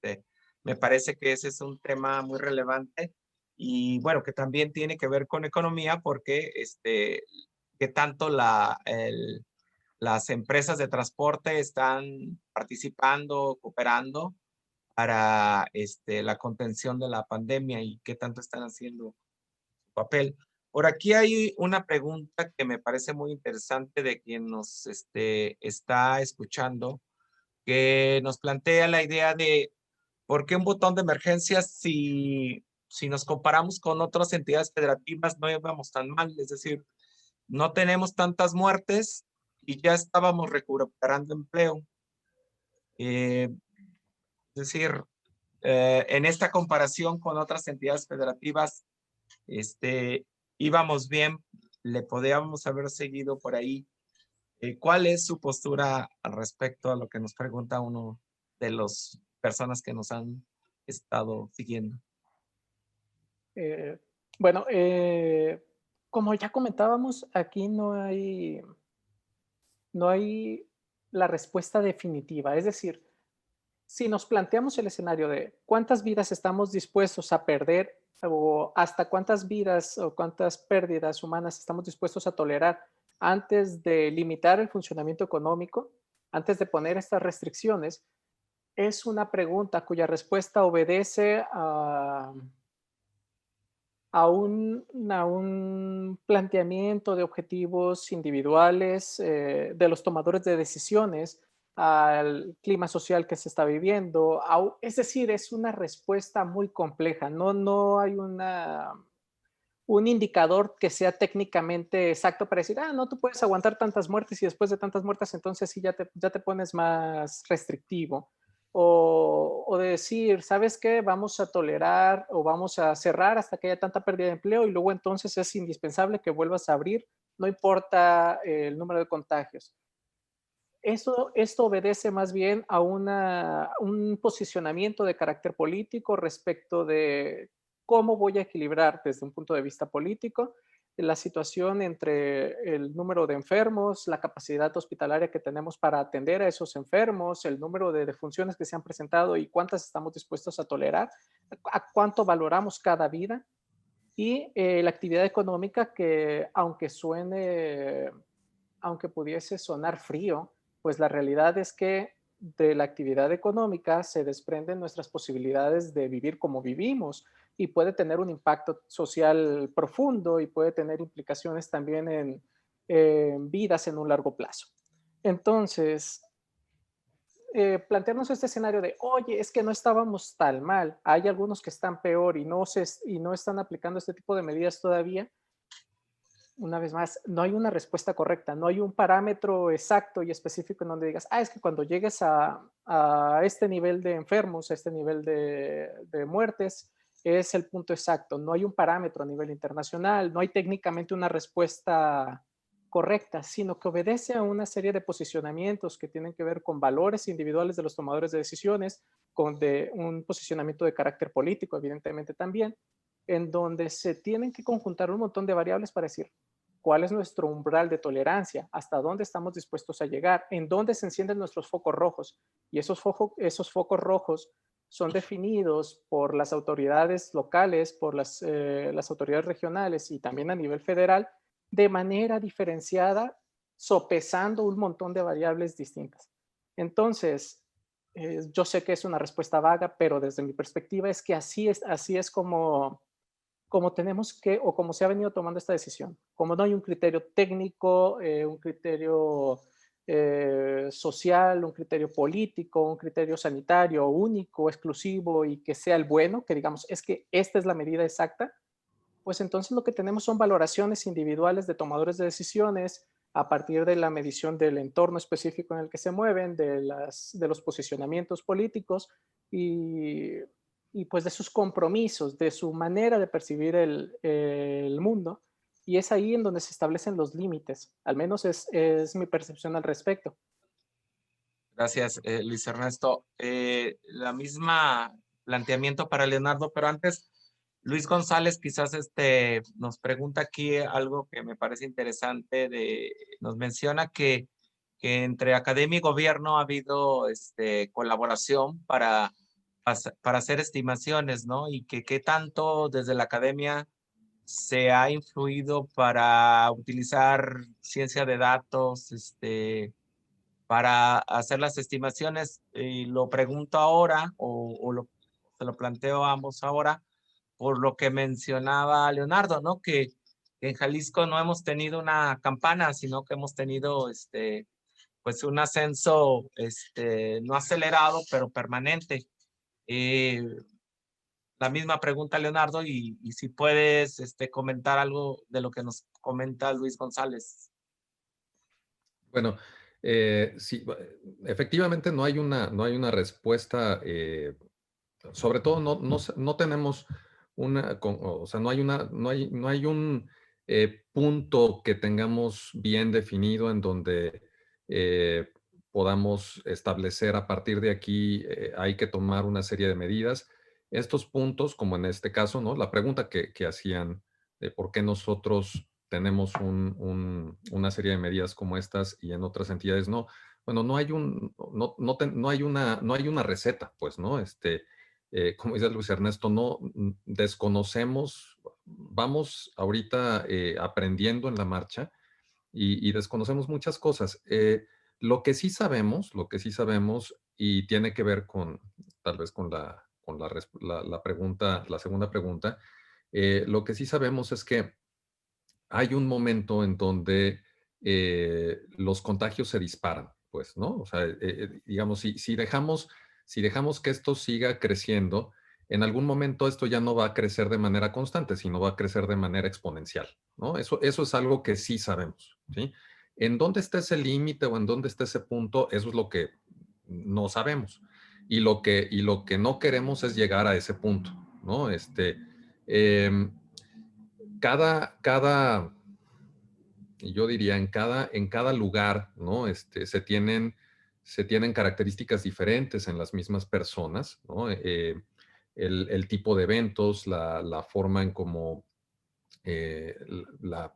me parece que ese es un tema muy relevante y bueno, que también tiene que ver con economía porque que tanto las empresas de transporte están participando, cooperando para la contención de la pandemia y qué tanto están haciendo su papel. Por aquí hay una pregunta que me parece muy interesante de quien nos está escuchando, que nos plantea la idea de por qué un botón de emergencia si nos comparamos con otras entidades federativas no íbamos tan mal, es decir, no tenemos tantas muertes y ya estábamos recuperando empleo. Es decir, en esta comparación con otras entidades federativas, íbamos bien, le podíamos haber seguido por ahí. ¿Cuál es su postura al respecto a lo que nos pregunta uno de las personas que nos han estado siguiendo? Eh, bueno, como ya comentábamos, aquí no hay la respuesta definitiva. Es decir, si nos planteamos el escenario de cuántas vidas estamos dispuestos a perder o hasta cuántas vidas o cuántas pérdidas humanas estamos dispuestos a tolerar antes de limitar el funcionamiento económico, antes de poner estas restricciones, es una pregunta cuya respuesta obedece a un planteamiento de objetivos individuales de los tomadores de decisiones, al clima social que se está viviendo. Es decir, es una respuesta muy compleja. No hay un indicador que sea técnicamente exacto para decir, no, tú puedes aguantar tantas muertes y después de tantas muertes, entonces sí ya te pones más restrictivo. O de decir, ¿sabes qué? Vamos a tolerar o vamos a cerrar hasta que haya tanta pérdida de empleo y luego entonces es indispensable que vuelvas a abrir, no importa el número de contagios. Esto obedece más bien a un posicionamiento de carácter político respecto de cómo voy a equilibrar desde un punto de vista político la situación entre el número de enfermos, la capacidad hospitalaria que tenemos para atender a esos enfermos, el número de defunciones que se han presentado y cuántas estamos dispuestos a tolerar, a cuánto valoramos cada vida y la actividad económica que aunque pudiese sonar frío, pues la realidad es que de la actividad económica se desprenden nuestras posibilidades de vivir como vivimos y puede tener un impacto social profundo y puede tener implicaciones también en vidas en un largo plazo. Entonces, plantearnos este escenario de, oye, es que no estábamos tan mal, hay algunos que están peor y no están aplicando este tipo de medidas todavía. Una vez más, no hay una respuesta correcta, no hay un parámetro exacto y específico en donde digas, es que cuando llegues a este nivel de enfermos, a este nivel de muertes, es el punto exacto. No hay un parámetro a nivel internacional, no hay técnicamente una respuesta correcta, sino que obedece a una serie de posicionamientos que tienen que ver con valores individuales de los tomadores de decisiones, con un posicionamiento de carácter político, evidentemente también, en donde se tienen que conjuntar un montón de variables para decir cuál es nuestro umbral de tolerancia, hasta dónde estamos dispuestos a llegar, en dónde se encienden nuestros focos rojos. Y esos focos rojos son definidos por las autoridades locales, por las autoridades regionales y también a nivel federal de manera diferenciada, sopesando un montón de variables distintas. Entonces, yo sé que es una respuesta vaga, pero desde mi perspectiva es que así es como tenemos que, o como se ha venido tomando esta decisión. Como no hay un criterio técnico, un criterio social, un criterio político, un criterio sanitario único, exclusivo y que sea el bueno, que digamos, es que esta es la medida exacta, pues entonces lo que tenemos son valoraciones individuales de tomadores de decisiones a partir de la medición del entorno específico en el que se mueven, de los posicionamientos políticos y, y pues de sus compromisos, de su manera de percibir el mundo. Y es ahí en donde se establecen los límites, al menos es mi percepción al respecto. Gracias, Luis Ernesto. La misma planteamiento para Leonardo, pero antes, Luis González quizás nos pregunta aquí algo que me parece interesante. Nos menciona que entre academia y gobierno ha habido colaboración para hacer estimaciones, ¿no? Y que qué tanto desde la academia se ha influido para utilizar ciencia de datos, para hacer las estimaciones. Y lo pregunto ahora, se lo planteo a ambos ahora, por lo que mencionaba Leonardo, ¿no? Que en Jalisco no hemos tenido una campana, sino que hemos tenido pues un ascenso no acelerado, pero permanente. Eh, la misma pregunta, Leonardo, y si puedes comentar algo de lo que nos comenta Luis González. Bueno, sí, efectivamente no hay una respuesta, sobre todo no tenemos o sea, no hay un punto que tengamos bien definido en donde podamos establecer a partir de aquí hay que tomar una serie de medidas. Estos puntos, como en este caso, ¿no? La pregunta que hacían de por qué nosotros tenemos una serie de medidas como estas y en otras entidades no. Bueno, no hay una receta, pues, ¿no? Como dice Luis Ernesto, no desconocemos, vamos ahorita aprendiendo en la marcha y desconocemos muchas cosas. Lo que sí sabemos, y tiene que ver con, tal vez la pregunta, la segunda pregunta, lo que sí sabemos es que hay un momento en donde los contagios se disparan, pues, ¿no? O sea, digamos, si dejamos que esto siga creciendo, en algún momento esto ya no va a crecer de manera constante, sino va a crecer de manera exponencial, ¿no? Eso es algo que sí sabemos, ¿sí? En dónde está ese límite o en dónde está ese punto, eso es lo que no sabemos. Y lo que no queremos es llegar a ese punto, ¿no? Em, cada yo diría, en cada lugar, ¿no? Se tienen características diferentes en las mismas personas, ¿no? El tipo de eventos, la forma en cómo eh, la,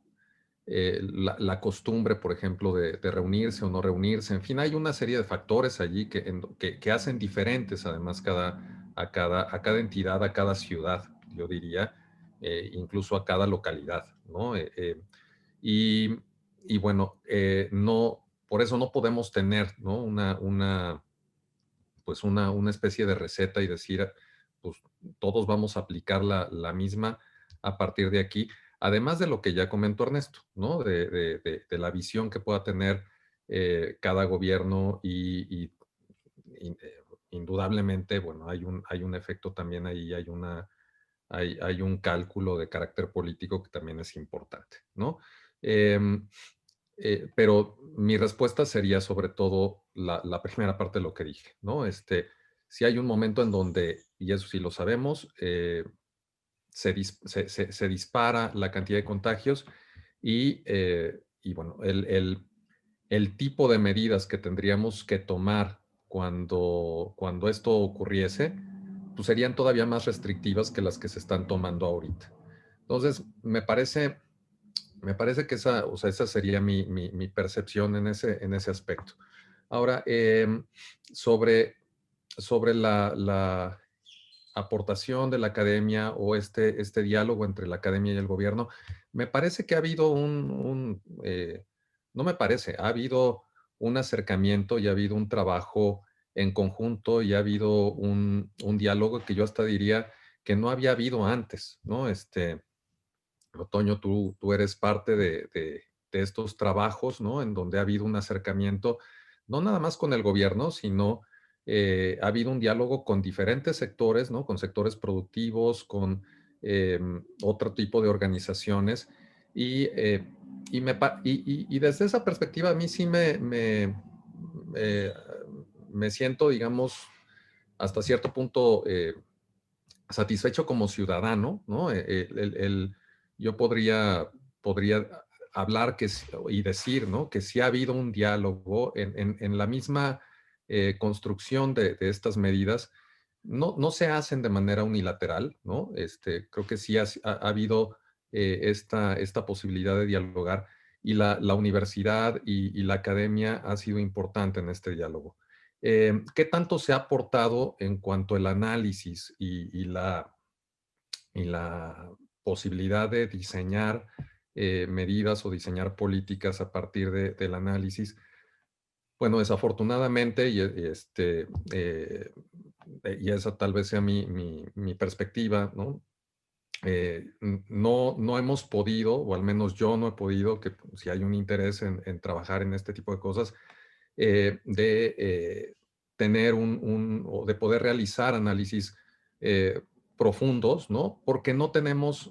la costumbre, por ejemplo, de reunirse o no reunirse. En fin, hay una serie de factores allí que hacen diferentes, además, a cada entidad, a cada ciudad, yo diría, incluso a cada localidad, ¿no? Y, y bueno, por eso no podemos tener, ¿no? Pues una especie de receta y decir, pues todos vamos a aplicar la misma a partir de aquí, además de lo que ya comentó Ernesto, ¿no? De la visión que pueda tener cada gobierno indudablemente, bueno, hay un efecto también ahí, hay un cálculo de carácter político que también es importante, ¿no? Em, pero mi respuesta sería sobre todo la primera parte de lo que dije, ¿no? Si hay un momento en donde, y eso sí lo sabemos, se dispara la cantidad de contagios y bueno, el tipo de medidas que tendríamos que tomar cuando esto ocurriese, pues serían todavía más restrictivas que las que se están tomando ahorita. Entonces, me parece que o sea, esa sería mi percepción en ese aspecto. Ahora, sobre la aportación de la academia o este diálogo entre la academia y el gobierno, me parece que ha habido no me parece, ha habido un acercamiento y ha habido un trabajo en conjunto y ha habido un diálogo que yo hasta diría que no había habido antes, ¿no? Otoño, tú eres parte de estos trabajos, ¿no? En donde ha habido un acercamiento, no nada más con el gobierno, sino ha habido un diálogo con diferentes sectores, ¿no? Con sectores productivos, con otro tipo de organizaciones. Y, y desde esa perspectiva, a mí sí eh, me siento, digamos, hasta cierto punto satisfecho como ciudadano, ¿no? Yo podría hablar y decir, ¿no? Que sí ha habido un diálogo en la misma construcción de estas medidas no se hacen de manera unilateral, ¿no? Creo que sí ha habido esta posibilidad de dialogar y la universidad y la academia ha sido importante en este diálogo. ¿Qué tanto se ha aportado en cuanto al análisis y la posibilidad de diseñar medidas o diseñar políticas a partir del análisis? Bueno, desafortunadamente, y esa tal vez sea mi perspectiva, ¿no? No hemos podido, o al menos yo no he podido, que si hay un interés en trabajar en este tipo de cosas, de tener o de poder realizar análisis profundos, ¿no? Porque no tenemos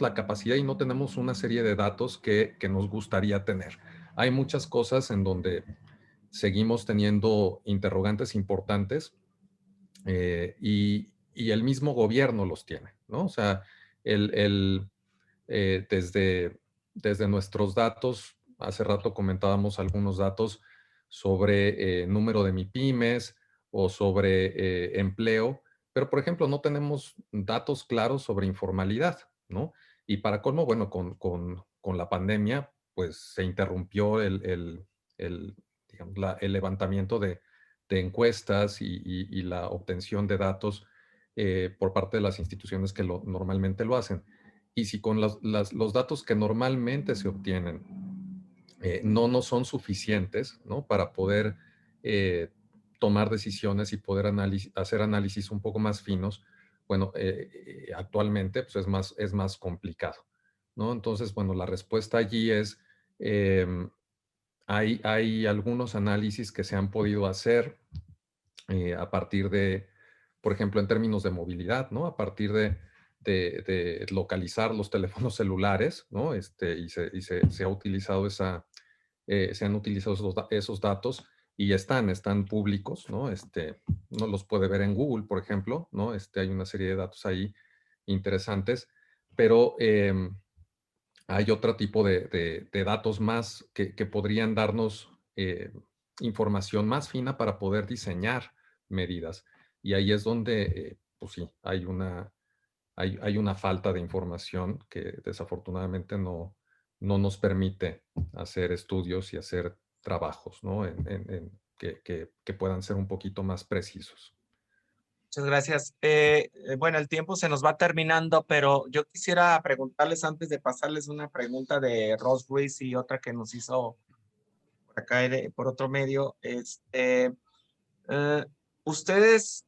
la capacidad y no tenemos una serie de datos que nos gustaría tener. Hay muchas cosas en donde seguimos teniendo interrogantes importantes y el mismo gobierno los tiene, ¿no? O sea, desde nuestros datos, hace rato comentábamos algunos datos sobre número de MIPYMES o sobre empleo, pero por ejemplo no tenemos datos claros sobre informalidad, ¿no? Y para colmo, bueno, con la pandemia, pues se interrumpió digamos, el levantamiento de encuestas y la obtención de datos por parte de las instituciones que normalmente lo hacen. Y si con los datos que normalmente se obtienen no nos son suficientes, ¿no? Para poder tomar decisiones y poder hacer análisis un poco más finos, bueno, actualmente pues es más complicado, ¿no? Entonces, bueno, la respuesta allí es, hay algunos análisis que se han podido hacer a partir de, por ejemplo, en términos de movilidad, ¿no? A partir de localizar los teléfonos celulares, ¿no? Y se ha utilizado se han utilizado esos datos y están públicos, ¿no? Uno los puede ver en Google, por ejemplo, ¿no? Hay una serie de datos ahí interesantes, pero hay otro tipo de datos más que podrían darnos información más fina para poder diseñar medidas. Y ahí es donde, pues sí, hay una falta de información que desafortunadamente no nos permite hacer estudios y hacer trabajos, ¿no? Que puedan ser un poquito más precisos. Muchas gracias. Bueno, el tiempo se nos va terminando, pero yo quisiera preguntarles antes de pasarles una pregunta de Ross Ruiz y otra que nos hizo por acá por otro medio. Ustedes,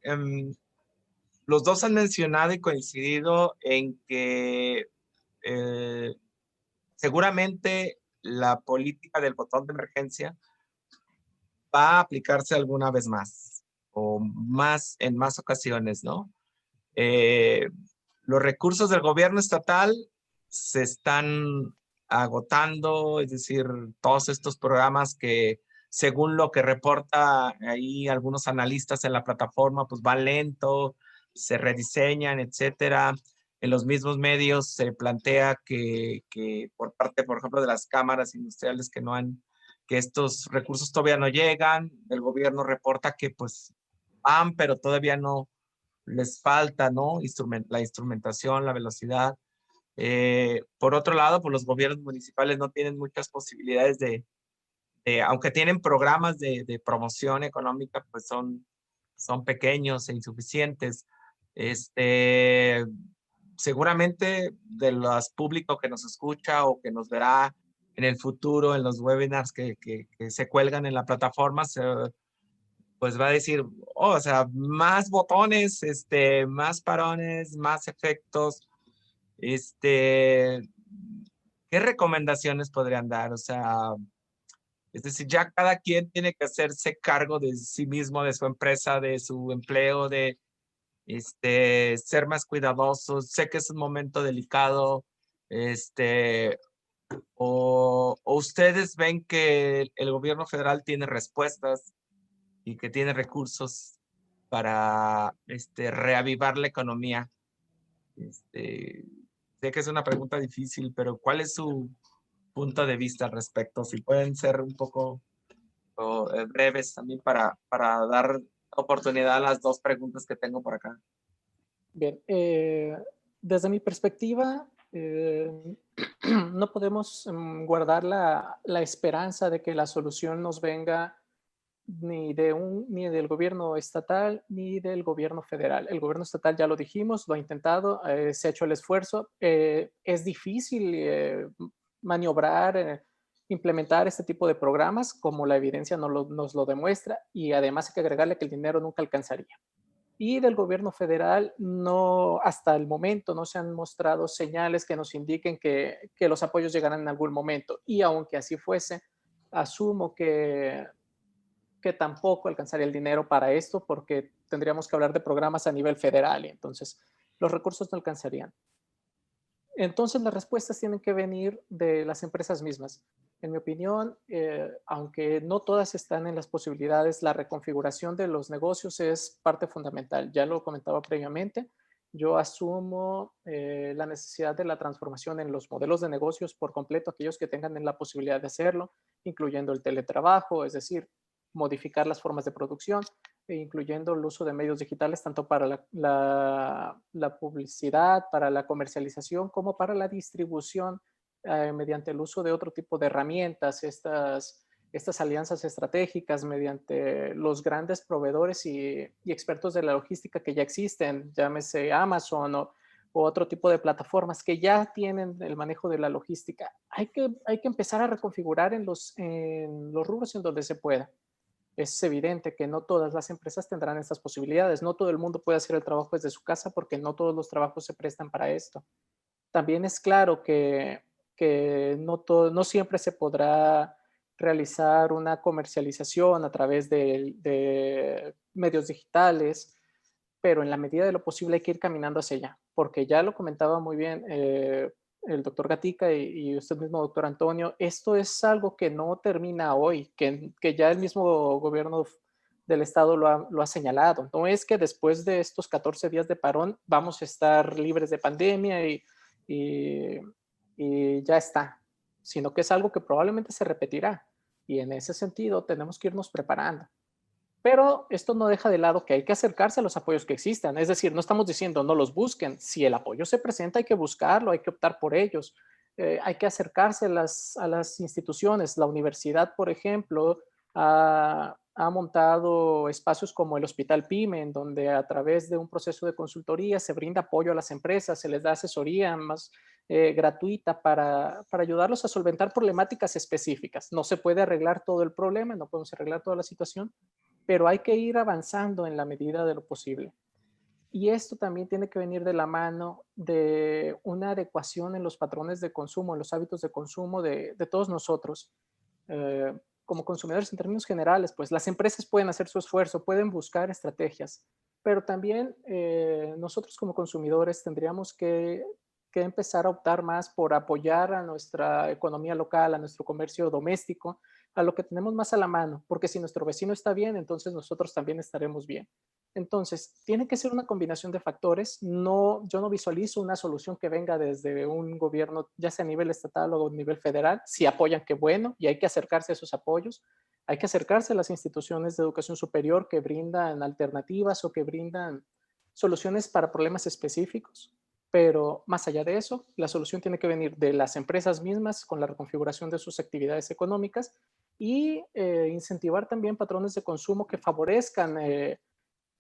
los dos han mencionado y coincidido en que seguramente la política del botón de emergencia va a aplicarse alguna vez más o más en más ocasiones, ¿no? Los recursos del gobierno estatal se están agotando, es decir, todos estos programas que, según lo que reporta ahí algunos analistas en la plataforma, pues van lento, se rediseñan, etcétera. En los mismos medios se plantea que por parte, por ejemplo, de las cámaras industriales que estos recursos todavía no llegan, el gobierno reporta que pues van, pero todavía no les falta, ¿no? La instrumentación, la velocidad. Por otro lado, pues los gobiernos municipales no tienen muchas posibilidades aunque tienen programas de promoción económica, pues son pequeños e insuficientes. Seguramente de los públicos que nos escucha o que nos verá en el futuro en los webinars que se cuelgan en la plataforma, pues va a decir, oh, o sea, más botones, más parones, más efectos, ¿qué recomendaciones podrían dar? O sea, es decir, ya cada quien tiene que hacerse cargo de sí mismo, de su empresa, de su empleo, de ser más cuidadosos. Sé que es un momento delicado, o ustedes ven que el gobierno federal tiene respuestas y que tiene recursos para reavivar la economía. Sé que es una pregunta difícil, pero ¿cuál es su punto de vista al respecto? Si pueden ser un poco breves también para dar oportunidad a las dos preguntas que tengo por acá. Bien, desde mi perspectiva, no podemos guardar la esperanza de que la solución nos venga ni del gobierno estatal ni del gobierno federal. El gobierno estatal, ya lo dijimos, lo ha intentado, se ha hecho el esfuerzo. Es difícil maniobrar, implementar este tipo de programas, como la evidencia nos lo demuestra, y además hay que agregarle que el dinero nunca alcanzaría. Y del gobierno federal, no, hasta el momento no se han mostrado señales que nos indiquen que los apoyos llegarán en algún momento. Y aunque así fuese, asumo que tampoco alcanzaría el dinero para esto, porque tendríamos que hablar de programas a nivel federal y entonces los recursos no alcanzarían. Entonces las respuestas tienen que venir de las empresas mismas. En mi opinión, aunque no todas están en las posibilidades, la reconfiguración de los negocios es parte fundamental. Ya lo comentaba previamente, yo asumo la necesidad de la transformación en los modelos de negocios por completo, aquellos que tengan la posibilidad de hacerlo, incluyendo el teletrabajo, es decir, modificar las formas de producción, incluyendo el uso de medios digitales tanto para la publicidad, para la comercialización, como para la distribución mediante el uso de otro tipo de herramientas, estas alianzas estratégicas mediante los grandes proveedores y expertos de la logística que ya existen, llámese Amazon o otro tipo de plataformas que ya tienen el manejo de la logística. Hay que empezar a reconfigurar en los rubros en donde se pueda. Es evidente que no todas las empresas tendrán estas posibilidades. No todo el mundo puede hacer el trabajo desde su casa porque no todos los trabajos se prestan para esto. También es claro que no siempre se podrá realizar una comercialización a través de medios digitales, pero en la medida de lo posible hay que ir caminando hacia allá, porque ya lo comentaba muy bien el doctor Gatica y usted mismo, doctor Antonio, esto es algo que no termina hoy, que ya el mismo gobierno del estado lo ha señalado. No es que después de estos 14 días de parón vamos a estar libres de pandemia y ya está, sino que es algo que probablemente se repetirá. Y en ese sentido tenemos que irnos preparando. Pero esto no deja de lado que hay que acercarse a los apoyos que existan. Es decir, no estamos diciendo no los busquen. Si el apoyo se presenta, hay que buscarlo, hay que optar por ellos. Hay que acercarse a las instituciones. La universidad, por ejemplo, ha montado espacios como el Hospital PYME, en donde a través de un proceso de consultoría se brinda apoyo a las empresas, se les da asesoría más gratuita para ayudarlos a solventar problemáticas específicas. No se puede arreglar todo el problema, no podemos arreglar toda la situación, pero hay que ir avanzando en la medida de lo posible. Y esto también tiene que venir de la mano de una adecuación en los patrones de consumo, en los hábitos de consumo de todos nosotros. Como consumidores en términos generales, pues las empresas pueden hacer su esfuerzo, pueden buscar estrategias, pero también nosotros como consumidores tendríamos que empezar a optar más por apoyar a nuestra economía local, a nuestro comercio doméstico, a lo que tenemos más a la mano, porque si nuestro vecino está bien, entonces nosotros también estaremos bien. Entonces, tiene que ser una combinación de factores. No, yo no visualizo una solución que venga desde un gobierno, ya sea a nivel estatal o a nivel federal. Si apoyan, qué bueno, y hay que acercarse a esos apoyos. Hay que acercarse a las instituciones de educación superior que brindan alternativas o que brindan soluciones para problemas específicos. Pero más allá de eso, la solución tiene que venir de las empresas mismas con la reconfiguración de sus actividades económicas y incentivar también patrones de consumo que favorezcan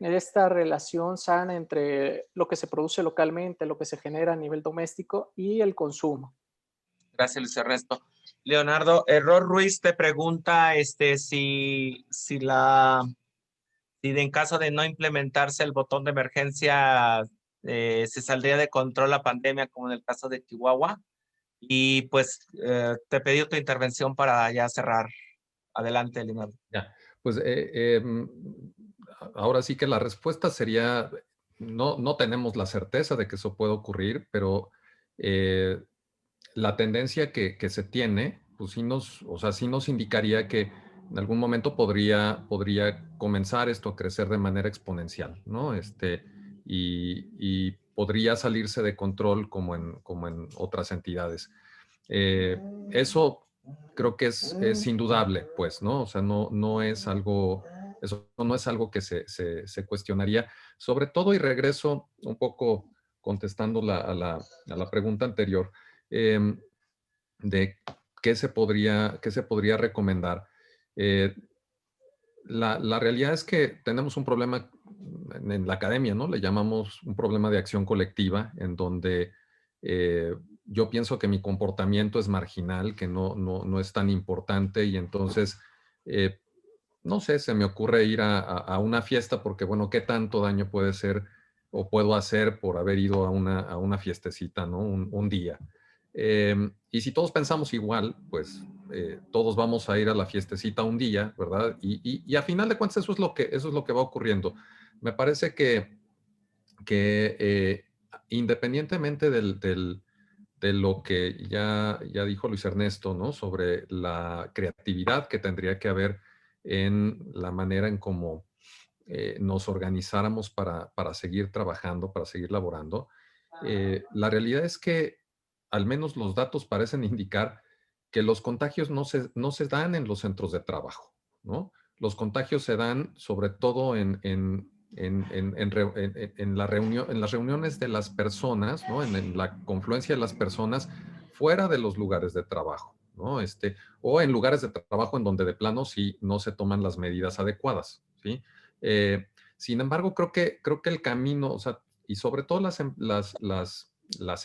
esta relación sana entre lo que se produce localmente, lo que se genera a nivel doméstico y el consumo. Gracias, Luis Ernesto. Leonardo, Error Ruiz te pregunta si en caso de no implementarse el botón de emergencia se saldría de control la pandemia, como en el caso de Chihuahua. Y pues te pedí tu intervención para ya cerrar. Adelante, Leonardo. Ya, pues ahora sí que la respuesta sería, no tenemos la certeza de que eso pueda ocurrir, pero la tendencia que se tiene, pues sí nos indicaría que en algún momento podría comenzar esto a crecer de manera exponencial, ¿no? Y podría salirse de control como en otras entidades. Eso creo que es indudable, pues, ¿no? O sea, no es algo, eso no es algo que se cuestionaría. Sobre todo, y regreso un poco contestando a la pregunta anterior, de qué se podría recomendar. Eh, la realidad es que tenemos un problema en la academia, ¿no? Le llamamos un problema de acción colectiva, en donde yo pienso que mi comportamiento es marginal, que no es tan importante, y entonces, eh, no sé, se me ocurre ir a una fiesta porque, bueno, ¿qué tanto daño puede ser o puedo hacer por haber ido a una fiestecita, ¿no? Un día. Y si todos pensamos igual, pues todos vamos a ir a la fiestecita un día, ¿verdad? Y a final de cuentas eso es lo que va ocurriendo. Me parece que independientemente de lo que ya dijo Luis Ernesto, ¿no? Sobre la creatividad que tendría que haber en la manera en cómo nos organizáramos para seguir trabajando, para seguir laborando. La realidad es que al menos los datos parecen indicar que los contagios no se dan en los centros de trabajo, ¿no? Los contagios se dan sobre todo en las reuniones de las personas, ¿no? En la confluencia de las personas fuera de los lugares de trabajo, ¿no? O en lugares de trabajo en donde de plano sí no se toman las medidas adecuadas, ¿sí? Eh, Sin embargo, creo que el camino, o sea, y sobre todo las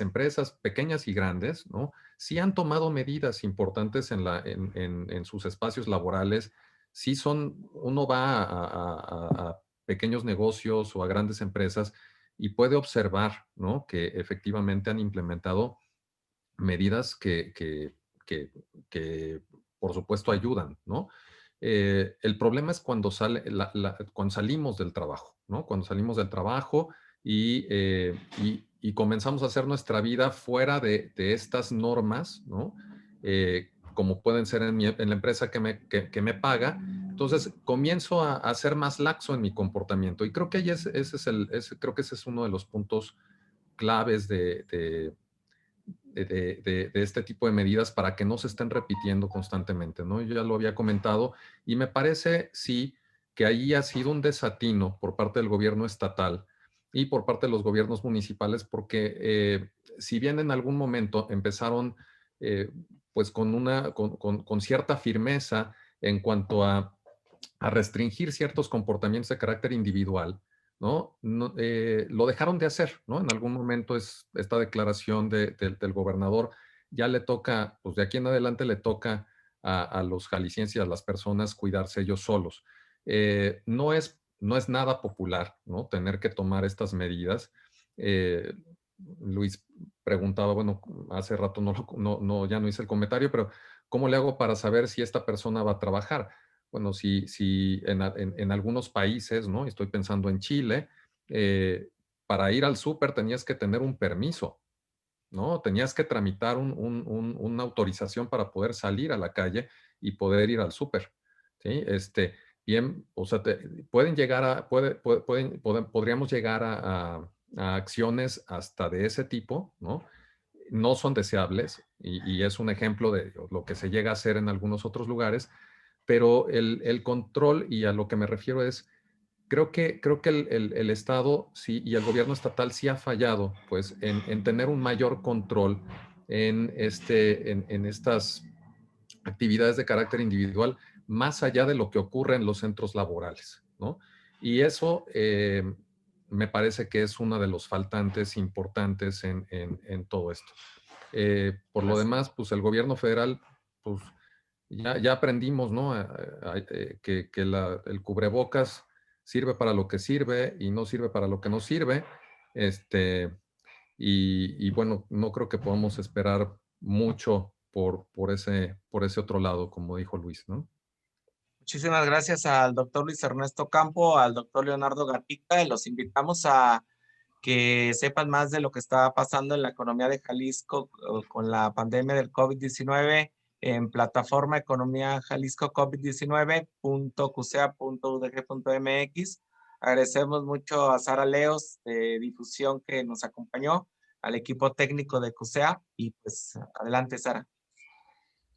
empresas pequeñas y grandes, ¿no? Sí han tomado medidas importantes en sus espacios laborales. Sí uno va a pequeños negocios o a grandes empresas y puede observar, ¿no? Que efectivamente han implementado medidas que, que, por supuesto, ayudan, ¿no? El problema es cuando, cuando salimos del trabajo, ¿no? Cuando salimos del trabajo y comenzamos a hacer nuestra vida fuera de estas normas, ¿no? Como pueden ser en la empresa que me paga. Entonces, comienzo a ser más laxo en mi comportamiento. Y creo que creo que ese es uno de los puntos claves de este tipo de medidas para que no se estén repitiendo constantemente, ¿no? Yo ya lo había comentado y me parece, sí, que ahí ha sido un desatino por parte del gobierno estatal y por parte de los gobiernos municipales, porque si bien en algún momento empezaron pues con cierta firmeza en cuanto a restringir ciertos comportamientos de carácter individual, ¿no? Lo dejaron de hacer, ¿no? En algún momento esta declaración del gobernador ya le toca, pues de aquí en adelante le toca a los jaliscienses y a las personas cuidarse ellos solos. No es nada popular, ¿no? Tener que tomar estas medidas. Eh, Luis preguntaba, bueno, hace rato ya no hice el comentario, pero ¿cómo le hago para saber si esta persona va a trabajar? Bueno, si en algunos países, ¿no? Estoy pensando en Chile, para ir al súper tenías que tener un permiso, ¿no? Tenías que tramitar una autorización para poder salir a la calle y poder ir al súper, ¿sí? Bien, o sea, pueden llegar podríamos llegar a acciones hasta de ese tipo, ¿no? No son deseables y es un ejemplo de lo que se llega a hacer en algunos otros lugares, pero el control, y a lo que me refiero es, creo que el Estado sí, y el gobierno estatal sí ha fallado pues, en tener un mayor control en estas actividades de carácter individual, más allá de lo que ocurre en los centros laborales, ¿no? Y eso me parece que es uno de los faltantes importantes en todo esto. Por lo demás, pues el gobierno federal, pues ya aprendimos, ¿no? Que el cubrebocas sirve para lo que sirve y no sirve para lo que no sirve. Este, y bueno, no creo que podamos esperar mucho por ese otro lado, como dijo Luis, ¿no? Muchísimas gracias al doctor Luis Ernesto Campo, al doctor Leonardo Gatica, y los invitamos a que sepan más de lo que está pasando en la economía de Jalisco con la pandemia del COVID-19 en plataforma Economía Jalisco COVID-19.qcea.udg.mx. Agradecemos mucho a Sara Leos de difusión que nos acompañó, al equipo técnico de QCEA y pues adelante, Sara.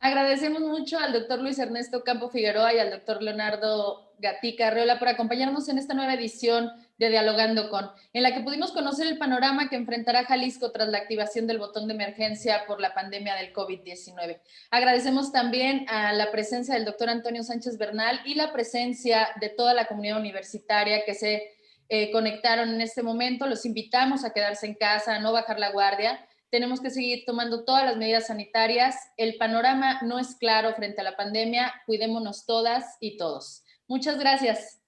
Agradecemos mucho al doctor Luis Ernesto Campo Figueroa y al doctor Leonardo Gatica Arreola por acompañarnos en esta nueva edición de Dialogando con, en la que pudimos conocer el panorama que enfrentará Jalisco tras la activación del botón de emergencia por la pandemia del COVID-19. Agradecemos también a la presencia del doctor Antonio Sánchez Bernal y la presencia de toda la comunidad universitaria que se conectaron en este momento. Los invitamos a quedarse en casa, a no bajar la guardia. Tenemos que seguir tomando todas las medidas sanitarias. El panorama no es claro frente a la pandemia. Cuidémonos todas y todos. Muchas gracias.